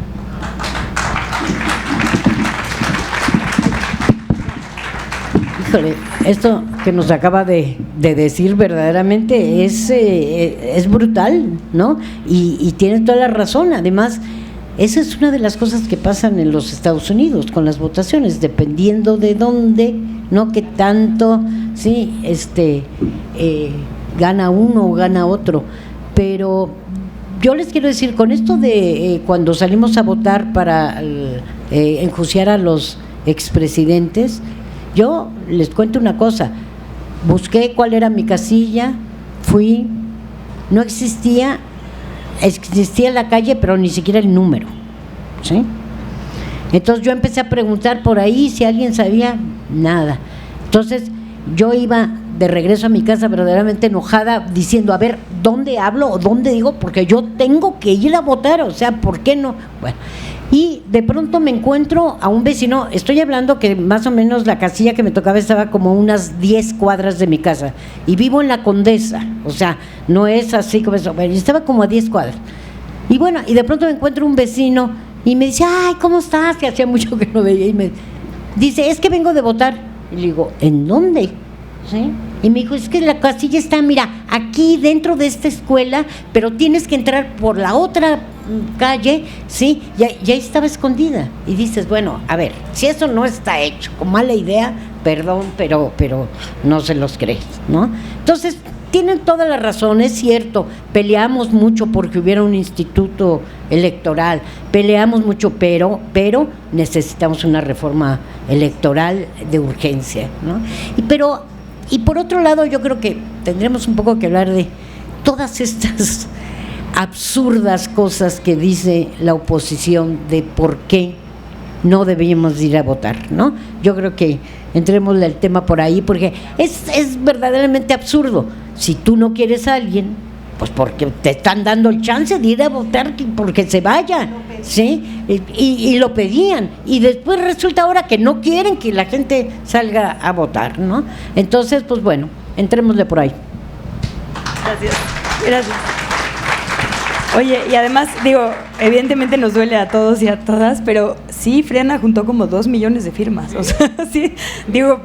Híjole, esto que nos acaba de decir verdaderamente es brutal, ¿no? Y tiene toda la razón. Además, esa es una de las cosas que pasan en los Estados Unidos con las votaciones, dependiendo de dónde, ¿no? Que tanto, sí, gana uno o gana otro. Pero yo les quiero decir, con esto de cuando salimos a votar para enjuiciar a los expresidentes, yo les cuento una cosa, busqué cuál era mi casilla, fui, no existía la calle, pero ni siquiera el número, ¿sí? Entonces yo empecé a preguntar por ahí si alguien sabía, nada. Entonces yo iba de regreso a mi casa verdaderamente enojada, diciendo, a ver, ¿dónde hablo o dónde digo? Porque yo tengo que ir a votar, o sea, ¿por qué no? Bueno, y de pronto me encuentro a un vecino, estoy hablando que más o menos la casilla que me tocaba estaba como unas 10 cuadras de mi casa, y vivo en la Condesa, o sea, no es así como eso, bueno, estaba como a 10 cuadras, y bueno, y de pronto me encuentro un vecino, y me dice, ay, ¿cómo estás? Que hacía mucho que no veía, y me dice, es que vengo de votar, y le digo, ¿en dónde? ¿Sí? Y me dijo, es que la casilla está, mira, aquí dentro de esta escuela, pero tienes que entrar por la otra calle, ¿sí? Ya estaba escondida. Y dices, bueno, a ver, si eso no está hecho, con mala idea, perdón, pero no se los crees, ¿no? Entonces, tienen toda la razón, es cierto, peleamos mucho porque hubiera un instituto electoral, peleamos mucho, pero necesitamos una reforma electoral de urgencia, ¿no? Y por otro lado, yo creo que tendremos un poco que hablar de todas estas absurdas cosas que dice la oposición de por qué no debíamos ir a votar, ¿no? Yo creo que entremos el tema por ahí, porque es verdaderamente absurdo. Si tú no quieres a alguien, pues porque te están dando el chance de ir a votar, porque se vaya, ¿sí? Y lo pedían, y después resulta ahora que no quieren que la gente salga a votar, ¿no? Entonces, pues bueno, entrémosle por ahí. Gracias. Oye, y además, digo, evidentemente nos duele a todos y a todas, pero sí, Frena juntó como 2 millones de firmas, o sea, sí, digo,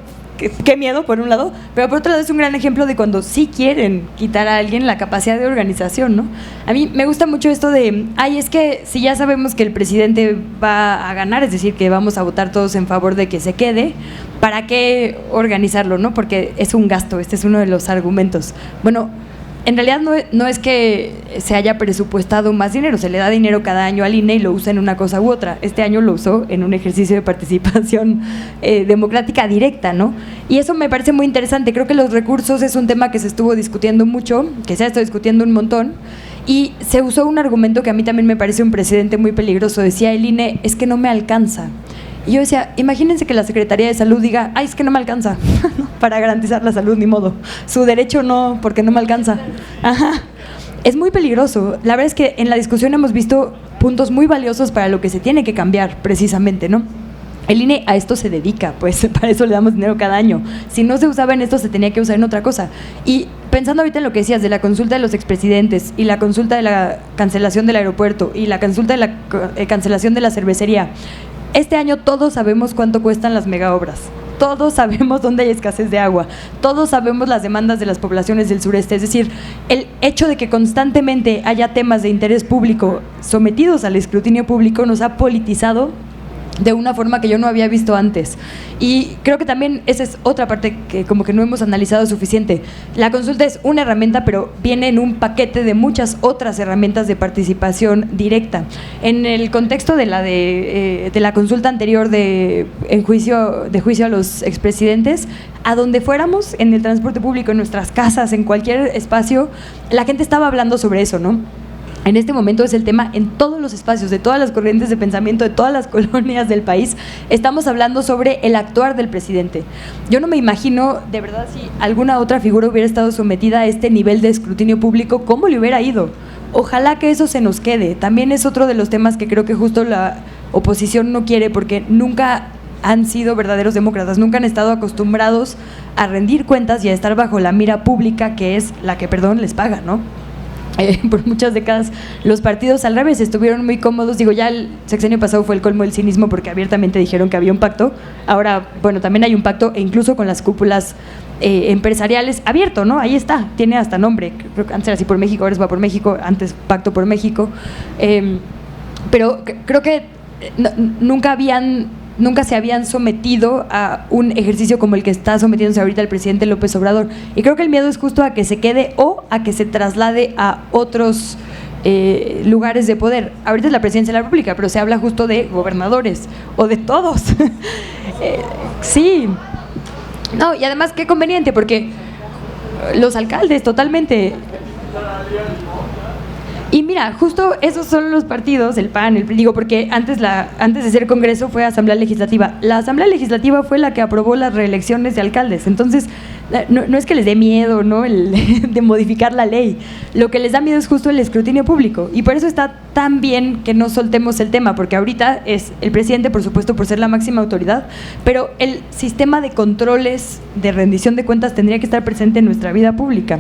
qué miedo por un lado, pero por otro lado es un gran ejemplo de cuando sí quieren quitar a alguien la capacidad de organización, ¿no? A mí me gusta mucho esto de, es que si ya sabemos que el presidente va a ganar, es decir, que vamos a votar todos en favor de que se quede, ¿para qué organizarlo, no? Porque es un gasto, este es uno de los argumentos. Bueno, en realidad no es que se haya presupuestado más dinero, se le da dinero cada año al INE y lo usa en una cosa u otra. Este año lo usó en un ejercicio de participación democrática directa, ¿no? Y eso me parece muy interesante. Creo que los recursos es un tema que se estuvo discutiendo mucho, que se ha estado discutiendo un montón, y se usó un argumento que a mí también me parece un precedente muy peligroso. Decía el INE, es que no me alcanza. Y yo decía, imagínense que la Secretaría de Salud diga, es que no me alcanza para garantizar la salud, ni modo. Su derecho no, porque no me alcanza. Ajá. Es muy peligroso. La verdad es que en la discusión hemos visto puntos muy valiosos para lo que se tiene que cambiar, precisamente, ¿no? El INE a esto se dedica, pues para eso le damos dinero cada año. Si no se usaba en esto, se tenía que usar en otra cosa. Y pensando ahorita en lo que decías de la consulta de los expresidentes y la consulta de la cancelación del aeropuerto y la consulta de la cancelación de la cervecería, este año todos sabemos cuánto cuestan las megaobras. todos sabemos dónde hay escasez de agua, todos sabemos las demandas de las poblaciones del sureste, es decir, el hecho de que constantemente haya temas de interés público sometidos al escrutinio público nos ha politizado de una forma que yo no había visto antes. Y creo que también esa es otra parte que como que no hemos analizado suficiente. La consulta es una herramienta, pero viene en un paquete de muchas otras herramientas de participación directa. En el contexto de la consulta anterior de juicio a los expresidentes, a donde fuéramos, en el transporte público, en nuestras casas, en cualquier espacio, la gente estaba hablando sobre eso, ¿no? En este momento es el tema en todos los espacios, de todas las corrientes de pensamiento, de todas las colonias del país. Estamos hablando sobre el actuar del presidente. Yo no me imagino, de verdad, si alguna otra figura hubiera estado sometida a este nivel de escrutinio público, ¿cómo le hubiera ido? Ojalá que eso se nos quede. También es otro de los temas que creo que justo la oposición no quiere, porque nunca han sido verdaderos demócratas, nunca han estado acostumbrados a rendir cuentas y a estar bajo la mira pública, que es la que, les paga, ¿no? Por muchas décadas los partidos al revés estuvieron muy cómodos. Digo, ya el sexenio pasado fue el colmo del cinismo porque abiertamente dijeron que había un pacto. Ahora, bueno, también hay un pacto, e incluso con las cúpulas empresariales abierto, ¿no? Ahí está, tiene hasta nombre. Creo que antes era así por México, ahora es va por México, antes Pacto por México. Pero creo que nunca se habían sometido a un ejercicio como el que está sometiéndose ahorita el presidente López Obrador. Y creo que el miedo es justo a que se quede o a que se traslade a otros lugares de poder. Ahorita es la presidencia de la República, pero se habla justo de gobernadores o de todos. Sí. No, y además qué conveniente, porque los alcaldes totalmente... Y mira, justo esos son los partidos, el PAN, el PRI, digo, porque antes de ser Congreso fue Asamblea Legislativa. La Asamblea Legislativa fue la que aprobó las reelecciones de alcaldes. Entonces, no es que les dé miedo, ¿no?, de modificar la ley. Lo que les da miedo es justo el escrutinio público. Y por eso está tan bien que no soltemos el tema, porque ahorita es el presidente, por supuesto, por ser la máxima autoridad, pero el sistema de controles de rendición de cuentas tendría que estar presente en nuestra vida pública.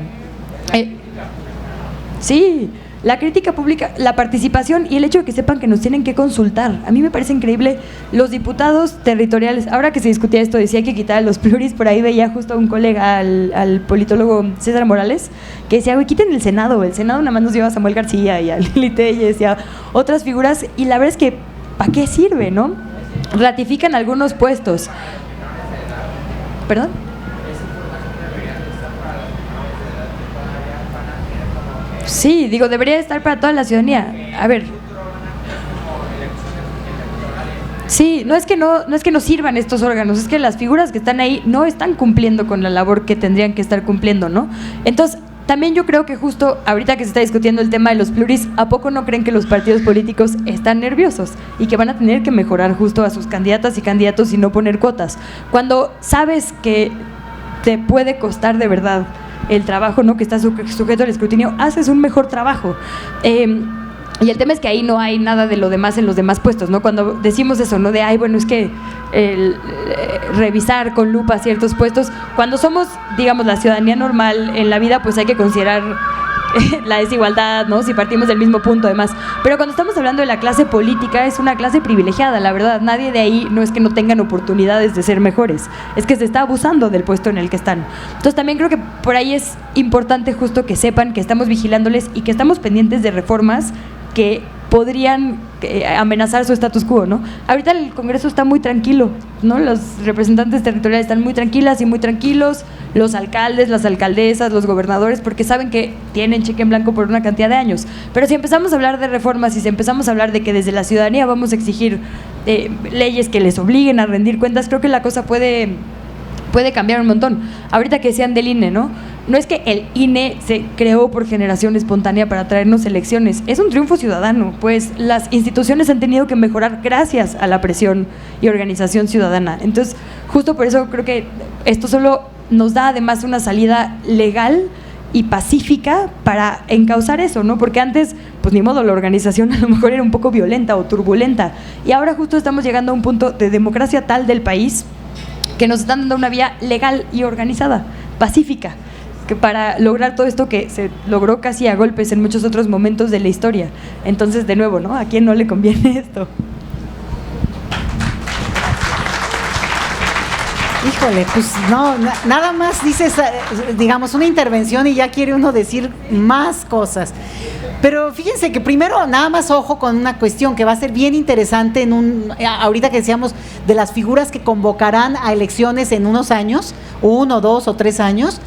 Sí. La crítica pública, la participación y el hecho de que sepan que nos tienen que consultar. A mí me parece increíble los diputados territoriales. Ahora que se discutía esto, decía que quitar los pluris. Por ahí veía justo a un colega, al politólogo César Morales, que decía, güey, quiten el Senado. El Senado nada más nos lleva a Samuel García y a Lili Telles y a otras figuras. Y la verdad es que, ¿para qué sirve, no? Ratifican algunos puestos. ¿Perdón? Sí, digo, debería estar para toda la ciudadanía. A ver. Sí, no es que no sirvan estos órganos, es que las figuras que están ahí no están cumpliendo con la labor que tendrían que estar cumpliendo, ¿no? Entonces, también yo creo que justo ahorita que se está discutiendo el tema de los pluris, ¿a poco no creen que los partidos políticos están nerviosos y que van a tener que mejorar justo a sus candidatas y candidatos y no poner cuotas? Cuando sabes que te puede costar de verdad el trabajo, ¿no?, que está sujeto al escrutinio, haces un mejor trabajo. Y el tema es que ahí no hay nada de lo demás en los demás puestos, ¿no? Cuando decimos eso, ¿no?, de, ay, bueno, es que revisar con lupa ciertos puestos, cuando somos, digamos, la ciudadanía normal en la vida, pues hay que considerar la desigualdad, ¿no?, si partimos del mismo punto además. Pero cuando estamos hablando de la clase política, es una clase privilegiada, la verdad. Nadie de ahí, no es que no tengan oportunidades de ser mejores, es que se está abusando del puesto en el que están. Entonces también creo que por ahí es importante justo que sepan que estamos vigilándoles y que estamos pendientes de reformas que podrían amenazar su status quo, ¿no? Ahorita el Congreso está muy tranquilo, ¿no? Los representantes territoriales están muy tranquilas y muy tranquilos, los alcaldes, las alcaldesas, los gobernadores, porque saben que tienen cheque en blanco por una cantidad de años. Pero si empezamos a hablar de reformas y si empezamos a hablar de que desde la ciudadanía vamos a exigir leyes que les obliguen a rendir cuentas, creo que la cosa puede cambiar un montón. Ahorita que decían del INE, ¿no? No es que el INE se creó por generación espontánea para traernos elecciones, es un triunfo ciudadano, pues las instituciones han tenido que mejorar gracias a la presión y organización ciudadana. Entonces, justo por eso creo que esto solo nos da además una salida legal y pacífica para encauzar eso, ¿no? Porque antes, pues ni modo, la organización a lo mejor era un poco violenta o turbulenta, y ahora justo estamos llegando a un punto de democracia tal del país que nos están dando una vía legal y organizada, pacífica, que para lograr todo esto que se logró casi a golpes en muchos otros momentos de la historia. Entonces, de nuevo, ¿no?, ¿a quién no le conviene esto? Híjole, pues no, nada más dices, digamos, una intervención y ya quiere uno decir más cosas. Pero fíjense que primero, nada más ojo con una cuestión que va a ser bien interesante ahorita que decíamos de las figuras que convocarán a elecciones en unos años, 1, 2 o 3 años,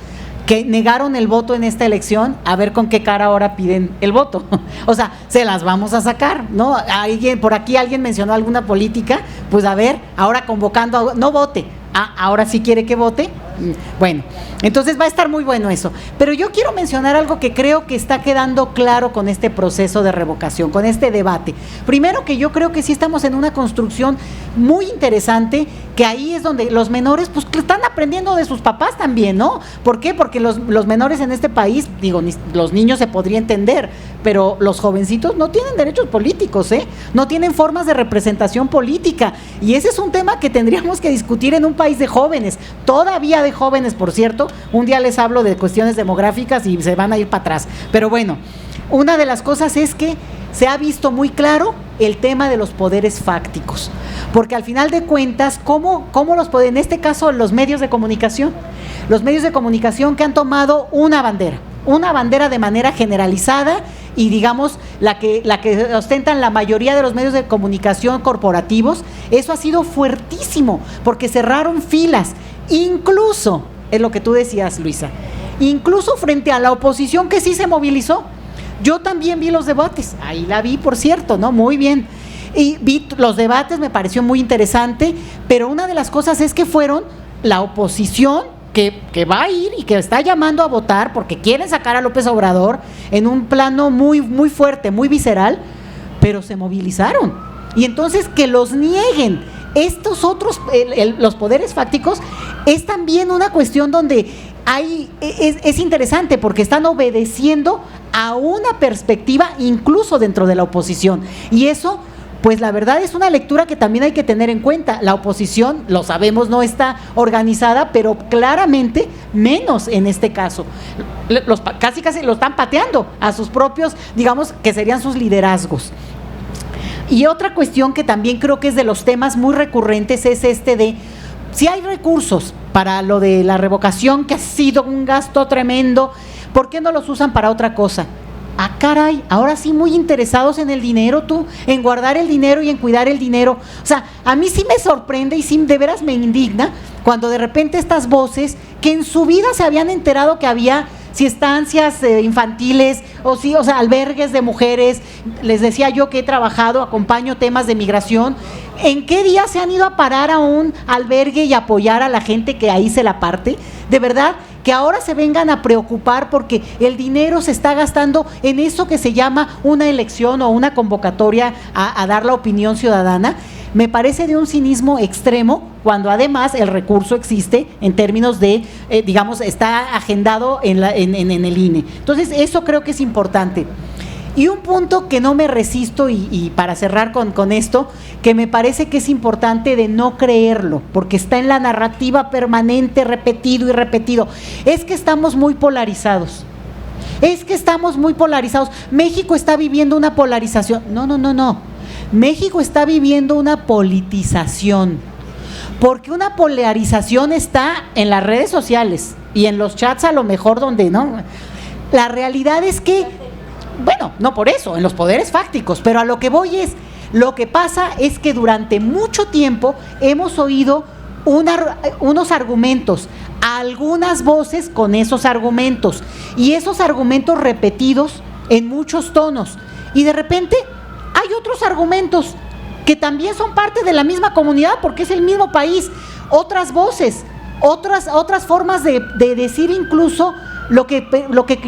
que negaron el voto en esta elección, a ver con qué cara ahora piden el voto. O sea, se las vamos a sacar, ¿no? Por aquí alguien mencionó alguna política, pues a ver, ahora convocando, no vote, ahora sí quiere que vote. Bueno, entonces va a estar muy bueno eso. Pero yo quiero mencionar algo que creo que está quedando claro con este proceso de revocación, con este debate. Primero, que yo creo que sí estamos en una construcción muy interesante, que ahí es donde los menores pues están aprendiendo de sus papás también, ¿no? ¿Por qué? Porque los menores en este país, digo, los niños se podría entender, pero los jovencitos no tienen derechos políticos, no tienen formas de representación política, y ese es un tema que tendríamos que discutir en un país de jóvenes, todavía de jóvenes, por cierto. Un día les hablo de cuestiones demográficas y se van a ir para atrás, pero bueno, una de las cosas es que se ha visto muy claro el tema de los poderes fácticos, porque al final de cuentas, ¿cómo los poderes, en este caso los medios de comunicación que han tomado una bandera de manera generalizada, y digamos la que ostentan la mayoría de los medios de comunicación corporativos, eso ha sido fuertísimo, porque cerraron filas, incluso, es lo que tú decías, Luisa, incluso frente a la oposición que sí se movilizó. Yo también vi los debates, ahí la vi, por cierto, ¿no? Muy bien. Y vi los debates, me pareció muy interesante, pero una de las cosas es que fueron la oposición que va a ir y que está llamando a votar porque quieren sacar a López Obrador en un plano muy, muy fuerte, muy visceral, pero se movilizaron. Y entonces que los nieguen estos otros, los poderes fácticos, es también una cuestión donde es interesante, porque están obedeciendo a una perspectiva incluso dentro de la oposición, y eso, pues la verdad es una lectura que también hay que tener en cuenta. La oposición, lo sabemos, no está organizada, pero claramente menos en este caso. Casi lo están pateando a sus propios, digamos, que serían sus liderazgos. Y otra cuestión que también creo que es de los temas muy recurrentes es de si hay recursos para lo de la revocación, que ha sido un gasto tremendo, ¿por qué no los usan para otra cosa? Ah, caray, ahora sí muy interesados en el dinero, en guardar el dinero y en cuidar el dinero. O sea, a mí sí me sorprende y sí de veras me indigna cuando de repente estas voces que en su vida se habían enterado que había si estancias infantiles o sea, albergues de mujeres. Les decía yo que he trabajado, acompaño temas de migración. ¿En qué día se han ido a parar a un albergue y apoyar a la gente que ahí se la parte? De verdad, que ahora se vengan a preocupar porque el dinero se está gastando en eso que se llama una elección o una convocatoria a dar la opinión ciudadana. Me parece de un cinismo extremo, cuando además el recurso existe en términos de, digamos, está agendado en el INE. Entonces, eso creo que es importante. Y un punto que no me resisto, y para cerrar con esto, que me parece que es importante de no creerlo, porque está en la narrativa permanente, repetido y repetido, es que estamos muy polarizados. México está viviendo una polarización. No. México está viviendo una politización, porque una polarización está en las redes sociales y en los chats, a lo mejor, donde no. La realidad es que, bueno, no por eso, en los poderes fácticos, pero a lo que voy es, lo que pasa es que durante mucho tiempo hemos oído unos argumentos, algunas voces con esos argumentos, y esos argumentos repetidos en muchos tonos, y de repente hay otros argumentos que también son parte de la misma comunidad, porque es el mismo país, otras voces, otras formas de decir incluso lo que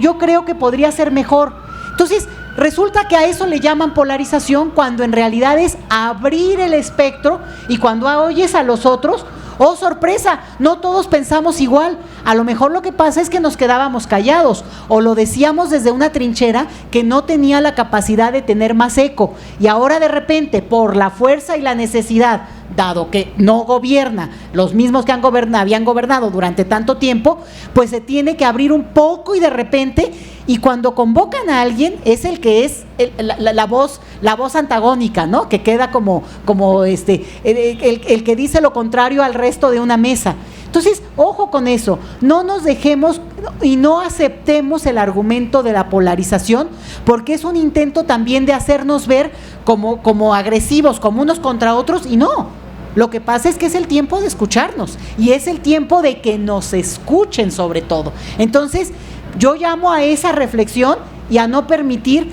yo creo que podría ser mejor. Entonces, resulta que a eso le llaman polarización, cuando en realidad es abrir el espectro, y cuando oyes a los otros, ¡oh, sorpresa! No todos pensamos igual. A lo mejor lo que pasa es que nos quedábamos callados, o lo decíamos desde una trinchera que no tenía la capacidad de tener más eco, y ahora de repente, por la fuerza y la necesidad, dado que no gobierna los mismos que habían gobernado durante tanto tiempo, pues se tiene que abrir un poco, y de repente, y cuando convocan a alguien, es el que es la voz antagónica, ¿no? Que queda como el que dice lo contrario al resto de una mesa. Entonces, ojo con eso, no nos dejemos y no aceptemos el argumento de la polarización, porque es un intento también de hacernos ver como agresivos, como unos contra otros, y no. Lo que pasa es que es el tiempo de escucharnos y es el tiempo de que nos escuchen sobre todo. Entonces, yo llamo a esa reflexión y a no permitir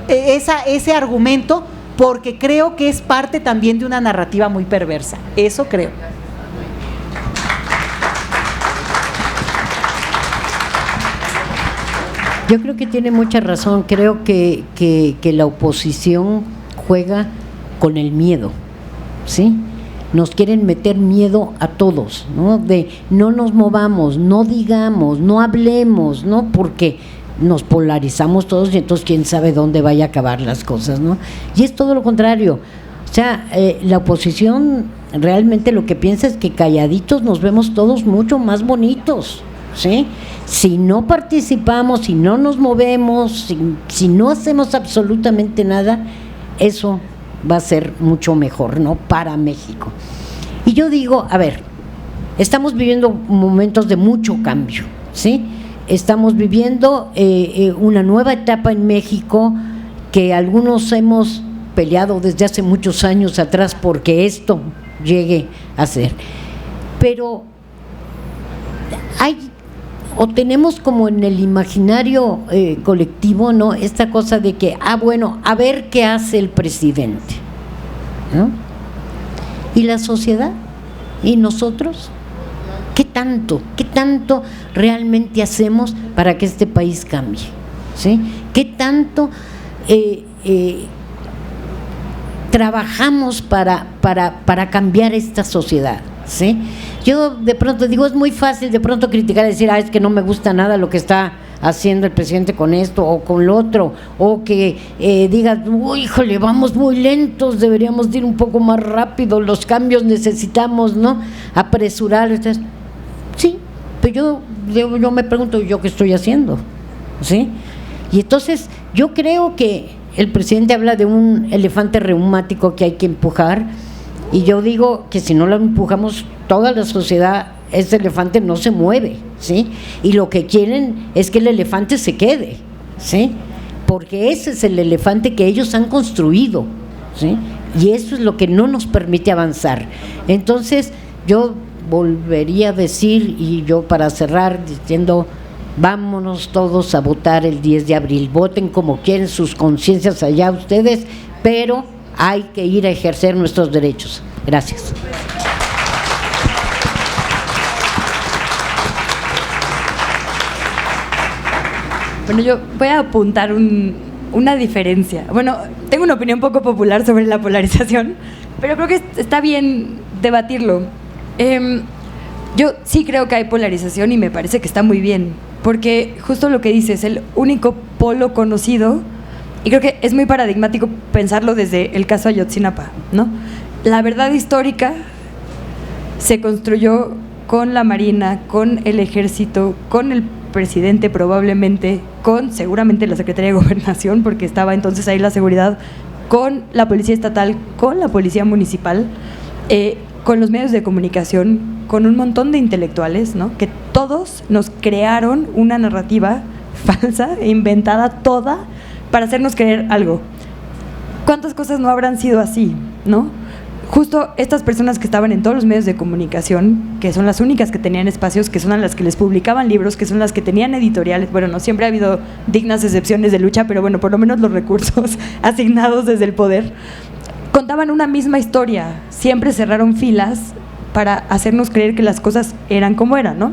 ese argumento, porque creo que es parte también de una narrativa muy perversa. Eso creo. Yo creo que tiene mucha razón. Creo que la oposición juega con el miedo, ¿sí? Nos quieren meter miedo a todos, ¿no? De no nos movamos, no digamos, no hablemos, ¿no? Porque nos polarizamos todos y entonces quién sabe dónde vaya a acabar las cosas, ¿no? Y es todo lo contrario. O sea, la oposición realmente lo que piensa es que calladitos nos vemos todos mucho más bonitos, ¿sí? Si no participamos, si no nos movemos, si no hacemos absolutamente nada, eso va a ser mucho mejor, ¿no? Para México. Y yo digo, a ver, estamos viviendo momentos de mucho cambio, ¿sí? Estamos viviendo una nueva etapa en México que algunos hemos peleado desde hace muchos años atrás porque esto llegue a ser. Pero o tenemos como en el imaginario colectivo, ¿no? Esta cosa de que, bueno, a ver qué hace el presidente, ¿no? ¿Y la sociedad? ¿Y nosotros? ¿Qué tanto realmente hacemos para que este país cambie? ¿Sí? ¿Qué tanto trabajamos para cambiar esta sociedad? ¿Sí? Yo de pronto digo, es muy fácil de pronto criticar y decir, es que no me gusta nada lo que está haciendo el presidente con esto o con lo otro, o que digas, híjole, vamos muy lentos, deberíamos ir un poco más rápido, los cambios necesitamos, ¿no? Apresurar. Sí, pero yo me pregunto, ¿yo qué estoy haciendo? ¿Sí? Y entonces yo creo que el presidente habla de un elefante reumático que hay que empujar, y yo digo que si no lo empujamos, toda la sociedad, ese elefante no se mueve, ¿sí? Y lo que quieren es que el elefante se quede, ¿sí? Porque ese es el elefante que ellos han construido, ¿sí? Y eso es lo que no nos permite avanzar. Entonces, yo volvería a decir, y yo para cerrar diciendo, vámonos todos a votar el 10 de abril, voten como quieren, sus conciencias allá ustedes, pero hay que ir a ejercer nuestros derechos. Gracias. Bueno, yo voy a apuntar una diferencia. Bueno, tengo una opinión poco popular sobre la polarización, pero creo que está bien debatirlo. Yo sí creo que hay polarización y me parece que está muy bien, porque justo lo que dices, el único polo conocido, y creo que es muy paradigmático pensarlo desde el caso Ayotzinapa, ¿no? La verdad histórica se construyó con la Marina, con el Ejército, con el presidente probablemente, con seguramente la Secretaría de Gobernación, porque estaba entonces ahí la seguridad, con la Policía Estatal, con la Policía Municipal, con los medios de comunicación, con un montón de intelectuales, ¿no? Que todos nos crearon una narrativa falsa e inventada toda para hacernos creer algo. ¿Cuántas cosas no habrán sido así, no? Justo estas personas que estaban en todos los medios de comunicación, que son las únicas que tenían espacios, que son a las que les publicaban libros, que son las que tenían editoriales, bueno, no siempre ha habido dignas excepciones de lucha, pero bueno, por lo menos los recursos asignados desde el poder, contaban una misma historia, siempre cerraron filas para hacernos creer que las cosas eran como eran, ¿no?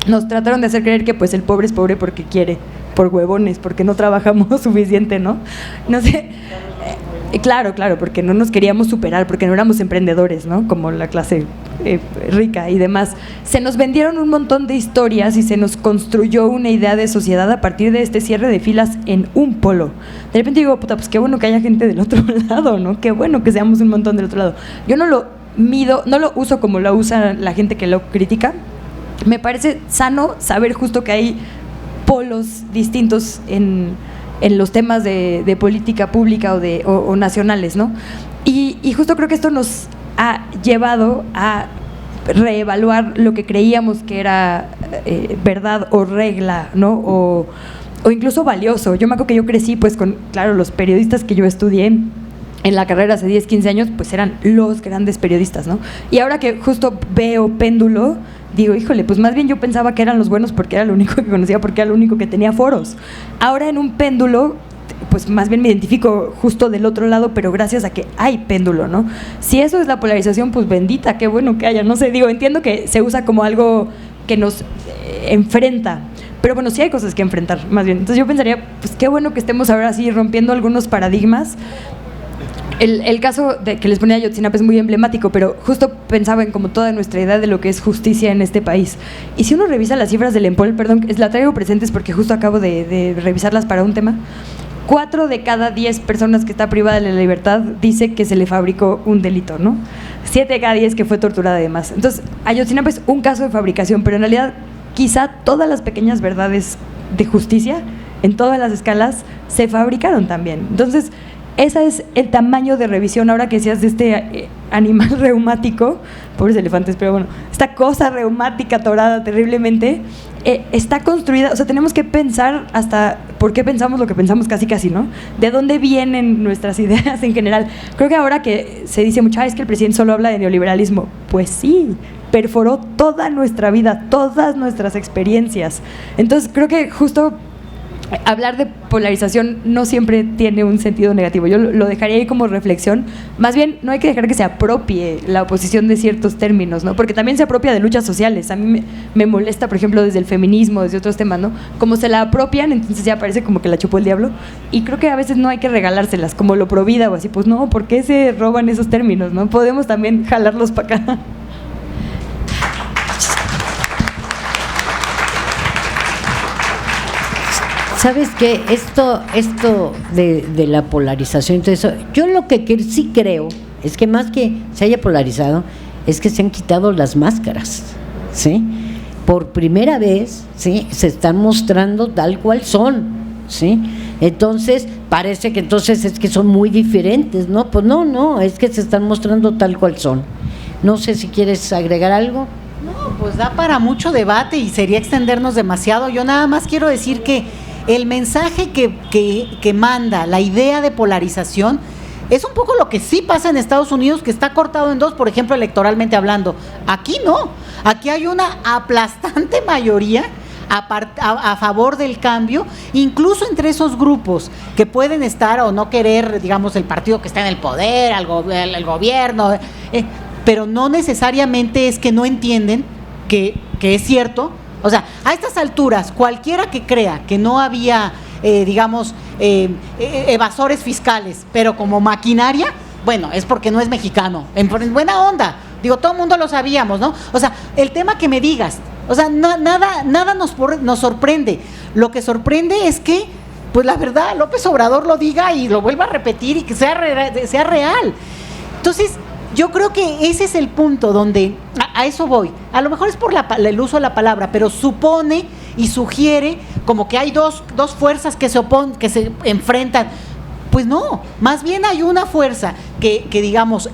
Nos trataron de hacer creer que pues el pobre es pobre porque quiere, por huevones, porque no trabajamos suficiente, ¿no? No sé, claro, porque no nos queríamos superar, porque no éramos emprendedores, ¿no? Como la clase rica y demás. Se nos vendieron un montón de historias y se nos construyó una idea de sociedad a partir de este cierre de filas en un polo. De repente digo, puta, pues qué bueno que haya gente del otro lado, ¿no? Qué bueno que seamos un montón del otro lado. Yo no lo mido, no lo uso como lo usa la gente que lo critica. Me parece sano saber justo que hay polos distintos en los temas de política pública o nacionales, ¿no? Y justo creo que esto nos ha llevado a reevaluar lo que creíamos que era verdad o regla, ¿no? O incluso valioso. Yo me acuerdo que yo crecí pues con, claro, los periodistas que yo estudié en la carrera hace 10, 15 años, pues eran los grandes periodistas, ¿no? Y ahora que justo veo Péndulo, digo, híjole, pues más bien yo pensaba que eran los buenos porque era lo único que conocía, porque era lo único que tenía foros. Ahora en un Péndulo, pues más bien me identifico justo del otro lado, pero gracias a que hay Péndulo, ¿no? Si eso es la polarización, pues bendita, qué bueno que haya, no sé, digo, entiendo que se usa como algo que nos enfrenta, pero bueno, sí hay cosas que enfrentar, más bien. Entonces yo pensaría, pues qué bueno que estemos ahora así rompiendo algunos paradigmas. El caso de que les ponía Ayotzinapa es muy emblemático, pero justo pensaba en como toda nuestra idea de lo que es justicia en este país. Y si uno revisa las cifras del EMPOL, perdón, la traigo presentes porque justo acabo de revisarlas para un tema, 4 de cada 10 personas que está privada de la libertad dice que se le fabricó un delito, ¿no? 7 de cada 10 que fue torturada y demás. Entonces, Ayotzinapa es un caso de fabricación, pero en realidad quizá todas las pequeñas verdades de justicia, en todas las escalas, se fabricaron también. Entonces, ese es el tamaño de revisión, ahora que decías de este animal reumático, pobres elefantes, pero bueno, esta cosa reumática atorada terriblemente, está construida, o sea, tenemos que pensar hasta por qué pensamos lo que pensamos casi, ¿no? ¿De dónde vienen nuestras ideas en general? Creo que ahora que se dice mucho, es que el presidente solo habla de neoliberalismo, pues sí, perforó toda nuestra vida, todas nuestras experiencias. Entonces creo que justo hablar de polarización no siempre tiene un sentido negativo. Yo lo dejaría ahí como reflexión. Más bien, no hay que dejar que se apropie la oposición de ciertos términos, ¿no? Porque también se apropia de luchas sociales. A mí me molesta, por ejemplo, desde el feminismo, desde otros temas, ¿no? Como se la apropian, entonces ya parece como que la chupó el diablo. Y creo que a veces no hay que regalárselas, como lo provida o así. Pues no, ¿por qué se roban esos términos, no? Podemos también jalarlos para acá. ¿Sabes qué? Esto de la polarización y todo eso, yo lo que sí creo es que más que se haya polarizado, es que se han quitado las máscaras, ¿sí? Por primera vez, ¿sí? Se están mostrando tal cual son, ¿sí? Entonces, parece que entonces es que son muy diferentes, ¿no? Pues no, es que se están mostrando tal cual son. No sé si quieres agregar algo. No, pues da para mucho debate y sería extendernos demasiado. Yo nada más quiero decir que el mensaje que manda la idea de polarización es un poco lo que sí pasa en Estados Unidos, que está cortado en dos, por ejemplo, electoralmente hablando. Aquí no, aquí hay una aplastante mayoría a favor del cambio, incluso entre esos grupos que pueden estar o no querer, digamos, el partido que está en el poder, el gobierno, pero no necesariamente es que no entienden que es cierto. O sea, a estas alturas, cualquiera que crea que no había, evasores fiscales, pero como maquinaria, bueno, es porque no es mexicano, en buena onda. Digo, todo el mundo lo sabíamos, ¿no? O sea, el tema que me digas, o sea, nada nos sorprende. Lo que sorprende es que, pues la verdad, López Obrador lo diga y lo vuelva a repetir y que sea real. Entonces, yo creo que ese es el punto donde a eso voy. A lo mejor es por el uso de la palabra, pero supone y sugiere como que hay dos fuerzas que se enfrentan. Pues no, más bien hay una fuerza que digamos,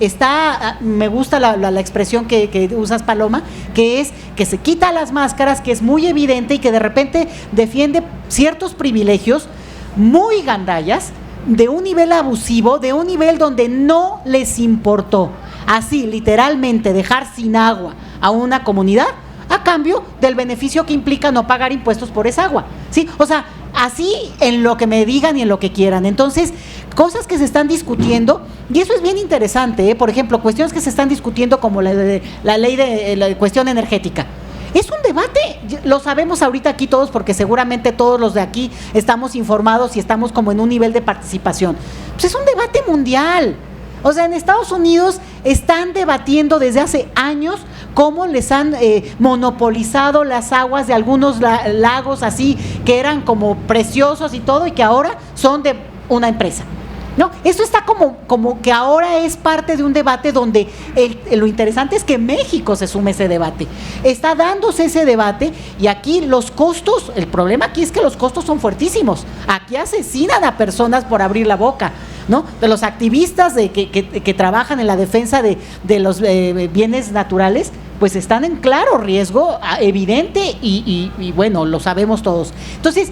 me gusta la expresión que usas, Paloma, que es que se quita las máscaras, que es muy evidente y que de repente defiende ciertos privilegios muy gandallas, de un nivel abusivo, de un nivel donde no les importó, así literalmente dejar sin agua a una comunidad a cambio del beneficio que implica no pagar impuestos por esa agua, ¿sí? O sea, así en lo que me digan y en lo que quieran. Entonces, cosas que se están discutiendo, y eso es bien interesante, por ejemplo, cuestiones que se están discutiendo como la ley de la cuestión energética. Es un debate, lo sabemos ahorita aquí todos porque seguramente todos los de aquí estamos informados y estamos como en un nivel de participación. Pues es un debate mundial. O sea, en Estados Unidos están debatiendo desde hace años cómo les han monopolizado las aguas de algunos lagos así que eran como preciosos y todo y que ahora son de una empresa. No, esto está como que ahora es parte de un debate donde lo interesante es que México se sume a ese debate. Está dándose ese debate y aquí los costos, el problema aquí es que los costos son fuertísimos. Aquí asesinan a personas por abrir la boca, ¿no? De los activistas que trabajan en la defensa de los bienes naturales, pues están en claro riesgo evidente y bueno, lo sabemos todos. Entonces,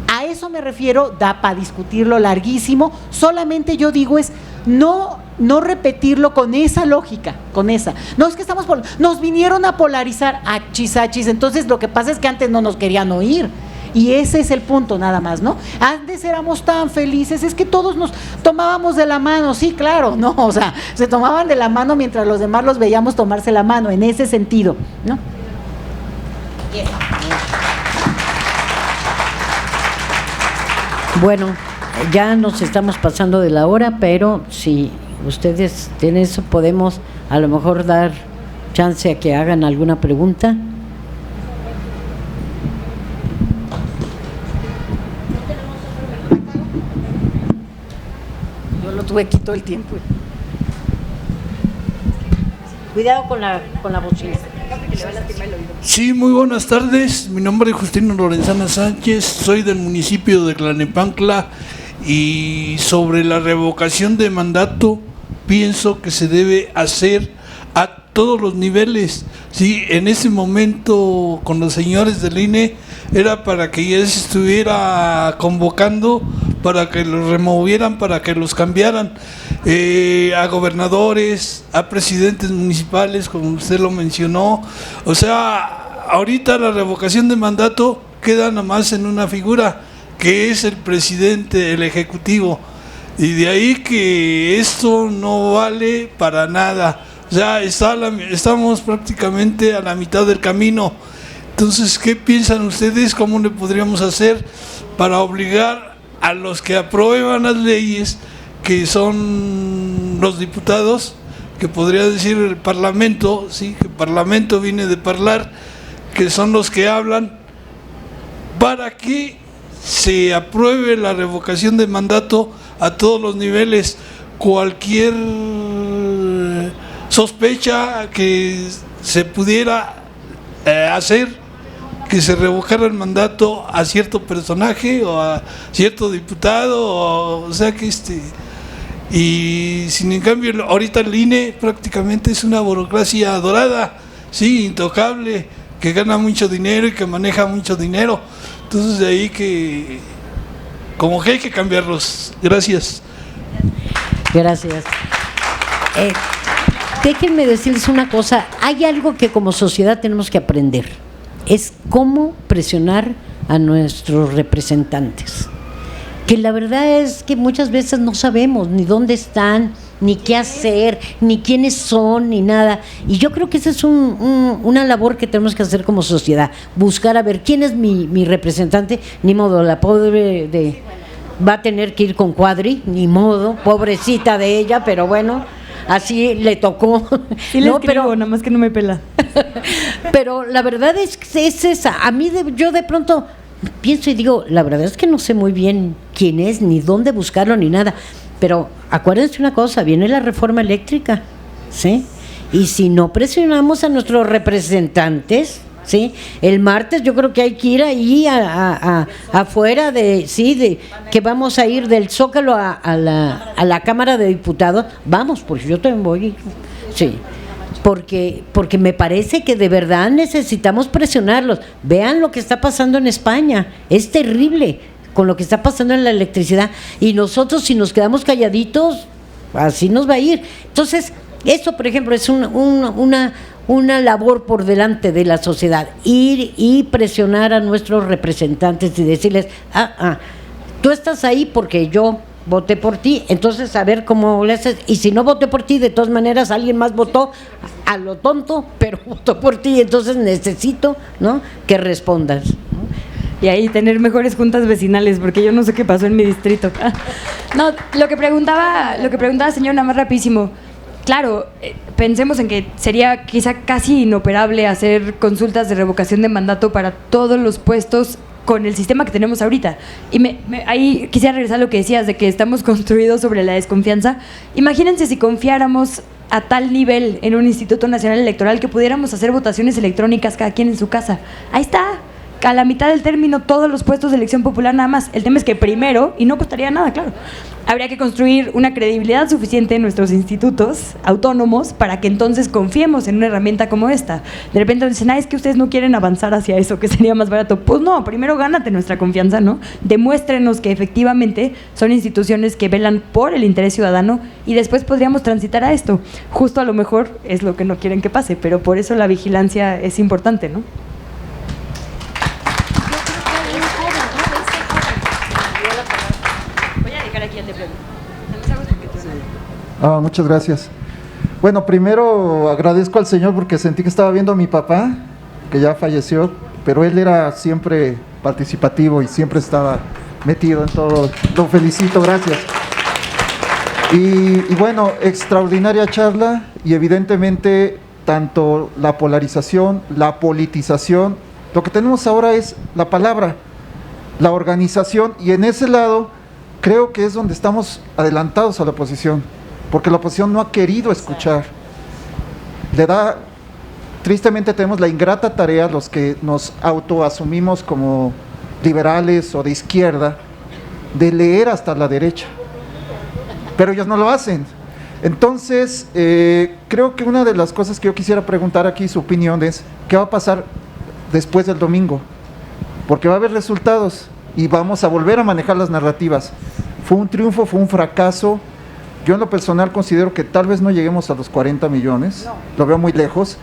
a eso me refiero, da para discutirlo larguísimo, solamente yo digo es no repetirlo con esa lógica, con esa. No es que nos vinieron a polarizar, achis, entonces lo que pasa es que antes no nos querían oír. Y ese es el punto nada más, ¿no? Antes éramos tan felices, es que todos nos tomábamos de la mano, sí, claro, no, o sea, se tomaban de la mano mientras los demás los veíamos tomarse la mano, en ese sentido, ¿no? Bueno, ya nos estamos pasando de la hora, pero si ustedes tienen eso, podemos a lo mejor dar chance a que hagan alguna pregunta. Tuve aquí todo el tiempo. Cuidado con la bocina. Sí, muy buenas tardes. Mi nombre es Justino Lorenzana Sánchez, soy del municipio de Tlalnepantla y sobre la revocación de mandato pienso que se debe hacer a todos los niveles. Sí, en ese momento con los señores del INE era para que ya se estuviera convocando para que los removieran, para que los cambiaran, a gobernadores, a presidentes municipales, como usted lo mencionó. O sea, ahorita la revocación de mandato queda nada más en una figura, que es el presidente, el ejecutivo. Y de ahí que esto no vale para nada. O sea, estamos prácticamente a la mitad del camino. Entonces, ¿qué piensan ustedes? ¿Cómo le podríamos hacer para obligar a los que aprueban las leyes, que son los diputados, que podría decir el Parlamento, sí, que Parlamento viene de parlar, que son los que hablan, para que se apruebe la revocación de mandato a todos los niveles? Cualquier sospecha que se pudiera hacer, que se revocara el mandato a cierto personaje o a cierto diputado, o sea que y sin en cambio ahorita el INE prácticamente es una burocracia dorada, sí, intocable, que gana mucho dinero y que maneja mucho dinero. Entonces de ahí que como que hay que cambiarlos. Gracias. Gracias. Déjenme decirles una cosa, hay algo que como sociedad tenemos que aprender, es cómo presionar a nuestros representantes, que la verdad es que muchas veces no sabemos ni dónde están, ni qué hacer, ni quiénes son, ni nada, y yo creo que esa es una labor que tenemos que hacer como sociedad, buscar a ver quién es mi representante. Ni modo, la pobre va a tener que ir con Cuadri, ni modo, pobrecita de ella, pero bueno, así le tocó. Sí, le escribo, nada más que no me pela. Pero la verdad es esa. A mí yo de pronto pienso y digo, la verdad es que no sé muy bien quién es, ni dónde buscarlo, ni nada. Pero acuérdense una cosa, viene la reforma eléctrica, ¿sí? Y si no presionamos a nuestros representantes, ¿sí? El martes yo creo que hay que ir ahí afuera de que vamos a ir del Zócalo a la Cámara de Diputados. Vamos, porque yo también voy, sí. Porque me parece que de verdad necesitamos presionarlos. Vean lo que está pasando en España, es terrible con lo que está pasando en la electricidad, y nosotros si nos quedamos calladitos, así nos va a ir. Entonces, eso por ejemplo es una labor por delante de la sociedad, ir y presionar a nuestros representantes y decirles, tú estás ahí porque yo voté por ti, entonces a ver cómo le haces, y si no voté por ti, de todas maneras alguien más votó a lo tonto, pero votó por ti, entonces necesito, ¿no?, que respondas, ¿no? Y ahí tener mejores juntas vecinales, porque yo no sé qué pasó en mi distrito. No, lo que preguntaba señor, nada más rapidísimo. Claro, pensemos en que sería quizá casi inoperable hacer consultas de revocación de mandato para todos los puestos con el sistema que tenemos ahorita. Y ahí quisiera regresar a lo que decías, de que estamos construidos sobre la desconfianza. Imagínense si confiáramos a tal nivel en un Instituto Nacional Electoral que pudiéramos hacer votaciones electrónicas cada quien en su casa. Ahí está. a la mitad del término todos los puestos de elección popular nada más. El tema es que primero, y no costaría nada, claro, habría que construir una credibilidad suficiente en nuestros institutos autónomos para que entonces confiemos en una herramienta como esta. De repente dicen, es que ustedes no quieren avanzar hacia eso, que sería más barato. Pues no, primero gánate nuestra confianza, ¿no? Demuéstrenos que efectivamente son instituciones que velan por el interés ciudadano y después podríamos transitar a esto. Justo a lo mejor es lo que no quieren que pase, pero por eso la vigilancia es importante, ¿no? Muchas gracias. Bueno, primero agradezco al Señor porque sentí que estaba viendo a mi papá, que ya falleció, pero él era siempre participativo y siempre estaba metido en todo. Lo felicito, gracias. Y bueno, extraordinaria charla y evidentemente tanto la polarización, la politización, lo que tenemos ahora es la palabra, la organización, y en ese lado creo que es donde estamos adelantados a la oposición, porque la oposición no ha querido escuchar. Tristemente tenemos la ingrata tarea, los que nos autoasumimos como liberales o de izquierda, de leer hasta la derecha, pero ellos no lo hacen. Entonces, creo que una de las cosas que yo quisiera preguntar aquí, su opinión es, ¿qué va a pasar después del domingo? Porque va a haber resultados y vamos a volver a manejar las narrativas. ¿Fue un triunfo? ¿Fue un fracaso? Yo en lo personal considero que tal vez no lleguemos a los 40 millones, lo veo muy lejos,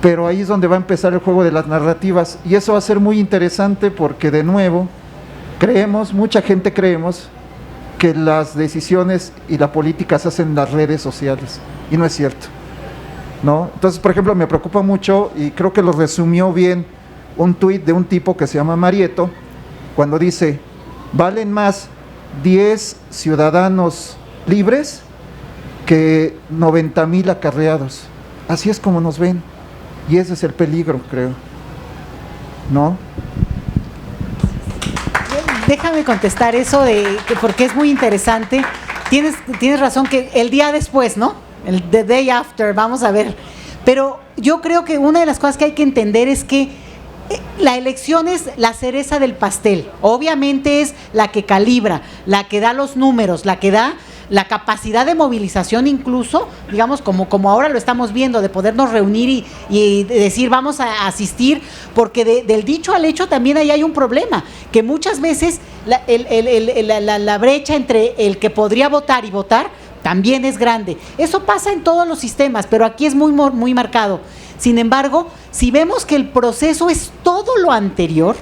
pero ahí es donde va a empezar el juego de las narrativas y eso va a ser muy interesante porque de nuevo mucha gente creemos que las decisiones y la política se hacen en las redes sociales y no es cierto, ¿no? Entonces, por ejemplo, me preocupa mucho y creo que lo resumió bien un tuit de un tipo que se llama Marieto, cuando dice, valen más 10 ciudadanos libres que 90,000 acarreados. Así es como nos ven y ese es el peligro, creo, ¿no? Déjame contestar eso porque es muy interesante. Tienes razón que el día después, ¿no? The day after, vamos a ver. Pero yo creo que una de las cosas que hay que entender es que la elección es la cereza del pastel. Obviamente es la que calibra, la que da los números, la que da la capacidad de movilización incluso, digamos, como ahora lo estamos viendo, de podernos reunir y decir vamos a asistir, porque del dicho al hecho también ahí hay un problema, que muchas veces la brecha entre el que podría votar y votar también es grande. Eso pasa en todos los sistemas, pero aquí es muy, muy marcado. Sin embargo, si vemos que el proceso es todo lo anterior,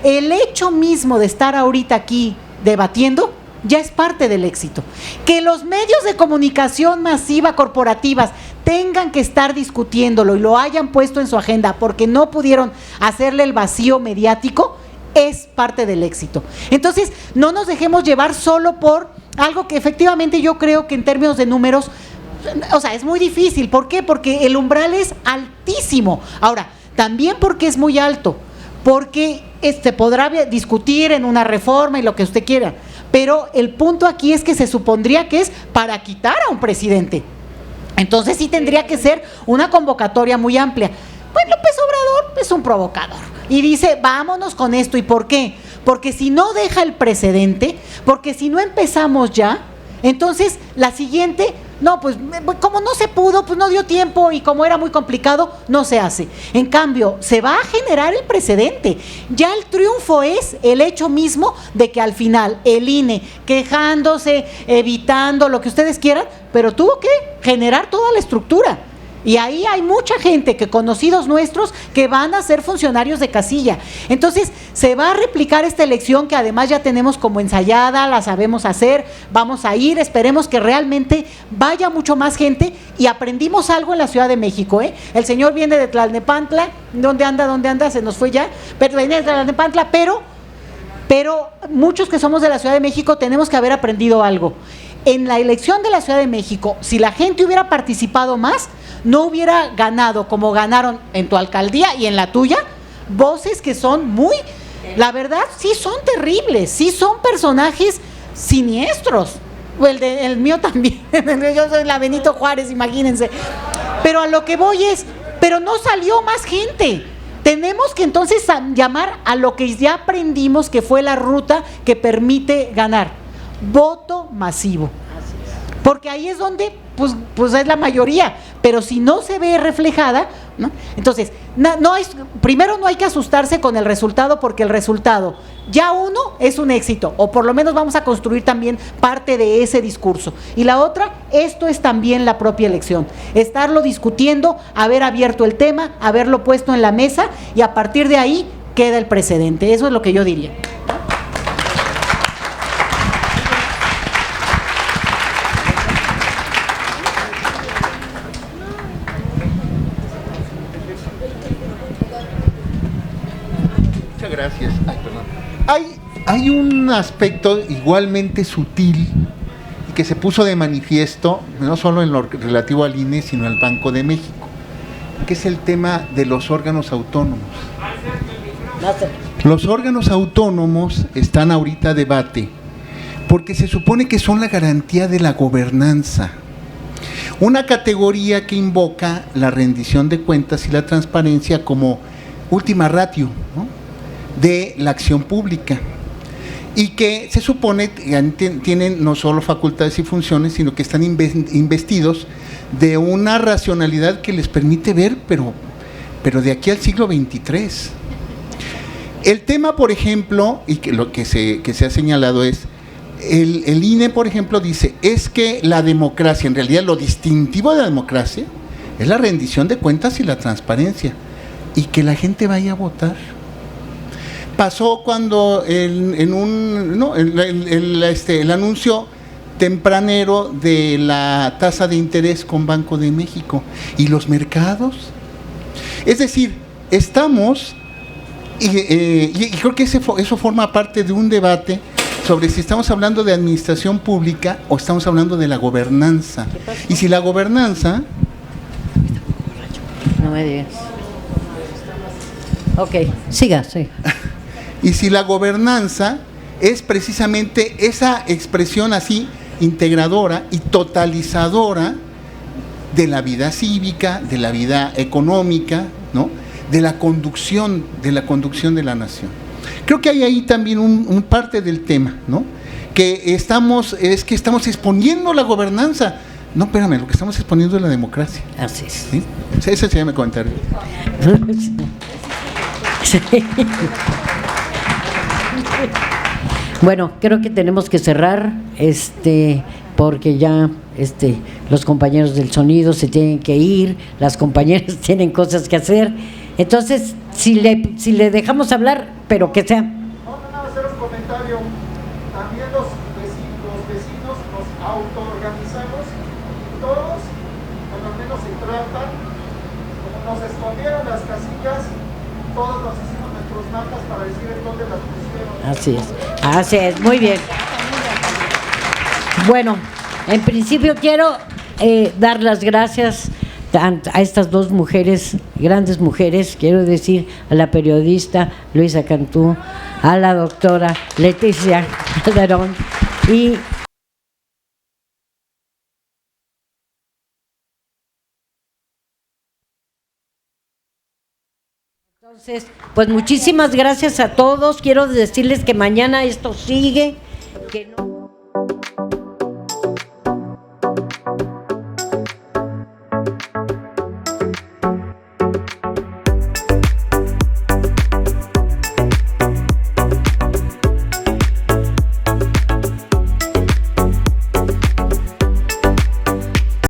el hecho mismo de estar ahorita aquí debatiendo ya es parte del éxito. Que los medios de comunicación masiva corporativas tengan que estar discutiéndolo y lo hayan puesto en su agenda porque no pudieron hacerle el vacío mediático, es parte del éxito. Entonces, no nos dejemos llevar solo por algo que efectivamente yo creo que en términos de números, o sea, es muy difícil. ¿Por qué? Porque el umbral es altísimo. Ahora, también porque es muy alto, porque podrá discutir en una reforma y lo que usted quiera, pero el punto aquí es que se supondría que es para quitar a un presidente. Entonces sí tendría que ser una convocatoria muy amplia. Pues López Obrador es un provocador y dice, vámonos con esto. ¿Y por qué? Porque si no deja el precedente, porque si no empezamos ya, entonces la siguiente, no, pues como no se pudo, pues no dio tiempo y como era muy complicado, no se hace. En cambio, se va a generar el precedente. Ya el triunfo es el hecho mismo de que al final el INE, quejándose, evitando lo que ustedes quieran, pero tuvo que generar toda la estructura. Y ahí hay mucha gente, que conocidos nuestros, que van a ser funcionarios de casilla. Entonces, se va a replicar esta elección que además ya tenemos como ensayada, la sabemos hacer, vamos a ir, esperemos que realmente vaya mucho más gente y aprendimos algo en la Ciudad de México, ¿eh? El señor viene de Tlalnepantla, ¿dónde anda? Se nos fue ya, pero viene de Tlalnepantla, pero muchos que somos de la Ciudad de México tenemos que haber aprendido algo. En la elección de la Ciudad de México, si la gente hubiera participado más, no hubiera ganado como ganaron en tu alcaldía y en la tuya, voces que son muy, la verdad, sí son terribles, sí son personajes siniestros. El mío también, yo soy la Benito Juárez, imagínense. Pero a lo que voy es, pero no salió más gente. tenemos que entonces llamar a lo que ya aprendimos que fue la ruta que permite ganar, voto masivo. Porque ahí es donde, pues es la mayoría, pero si no se ve reflejada, ¿no? Entonces, primero no hay que asustarse con el resultado, porque el resultado, ya uno, es un éxito, o por lo menos vamos a construir también parte de ese discurso. Y la otra, esto es también la propia elección, estarlo discutiendo, haber abierto el tema, haberlo puesto en la mesa, y a partir de ahí queda el precedente. Eso es lo que yo diría. Gracias. Ay, perdón. Hay un aspecto igualmente sutil y que se puso de manifiesto, no solo en lo relativo al INE, sino al Banco de México, que es el tema de los órganos autónomos. Los órganos autónomos están ahorita a debate porque se supone que son la garantía de la gobernanza. Una categoría que invoca la rendición de cuentas y la transparencia como última ratio, ¿no?, de la acción pública, y que se supone tienen no solo facultades y funciones, sino que están investidos de una racionalidad que les permite ver, pero de aquí al siglo XXIII. El tema, por ejemplo, y que lo que se ha señalado es, el INE, por ejemplo, dice, es que la democracia, en realidad lo distintivo de la democracia es la rendición de cuentas y la transparencia, y que la gente vaya a votar. Pasó cuando el anuncio tempranero de la tasa de interés con Banco de México y los mercados. Es decir, estamos, y creo que eso forma parte de un debate sobre si estamos hablando de administración pública o estamos hablando de la gobernanza. Y si la gobernanza... No me digas. Ok, siga. Y si la gobernanza es precisamente esa expresión así integradora y totalizadora de la vida cívica, de la vida económica, ¿no?, de la conducción de la nación. Creo que hay ahí también un parte del tema, ¿no?, que estamos exponiendo la gobernanza. No, espérame, lo que estamos exponiendo es la democracia. Así es. ¿Sí? Ese sería mi comentario. Sí. Bueno, creo que tenemos que cerrar, porque ya los compañeros del sonido se tienen que ir, las compañeras tienen cosas que hacer. Entonces, si le dejamos hablar, pero que sea. No, nada, hacer un comentario. También los vecinos nos autoorganizamos, todos, cuando menos se tratan, como nos escondieron las casillas, todos nos hicimos nuestros mapas para decir en dónde las pusieron. Así es, muy bien. Bueno, en principio quiero dar las gracias a estas dos mujeres, grandes mujeres, quiero decir, a la periodista Luisa Cantú, a la doctora Leticia Calderón y entonces, pues muchísimas gracias a todos. Quiero decirles que mañana esto sigue, que no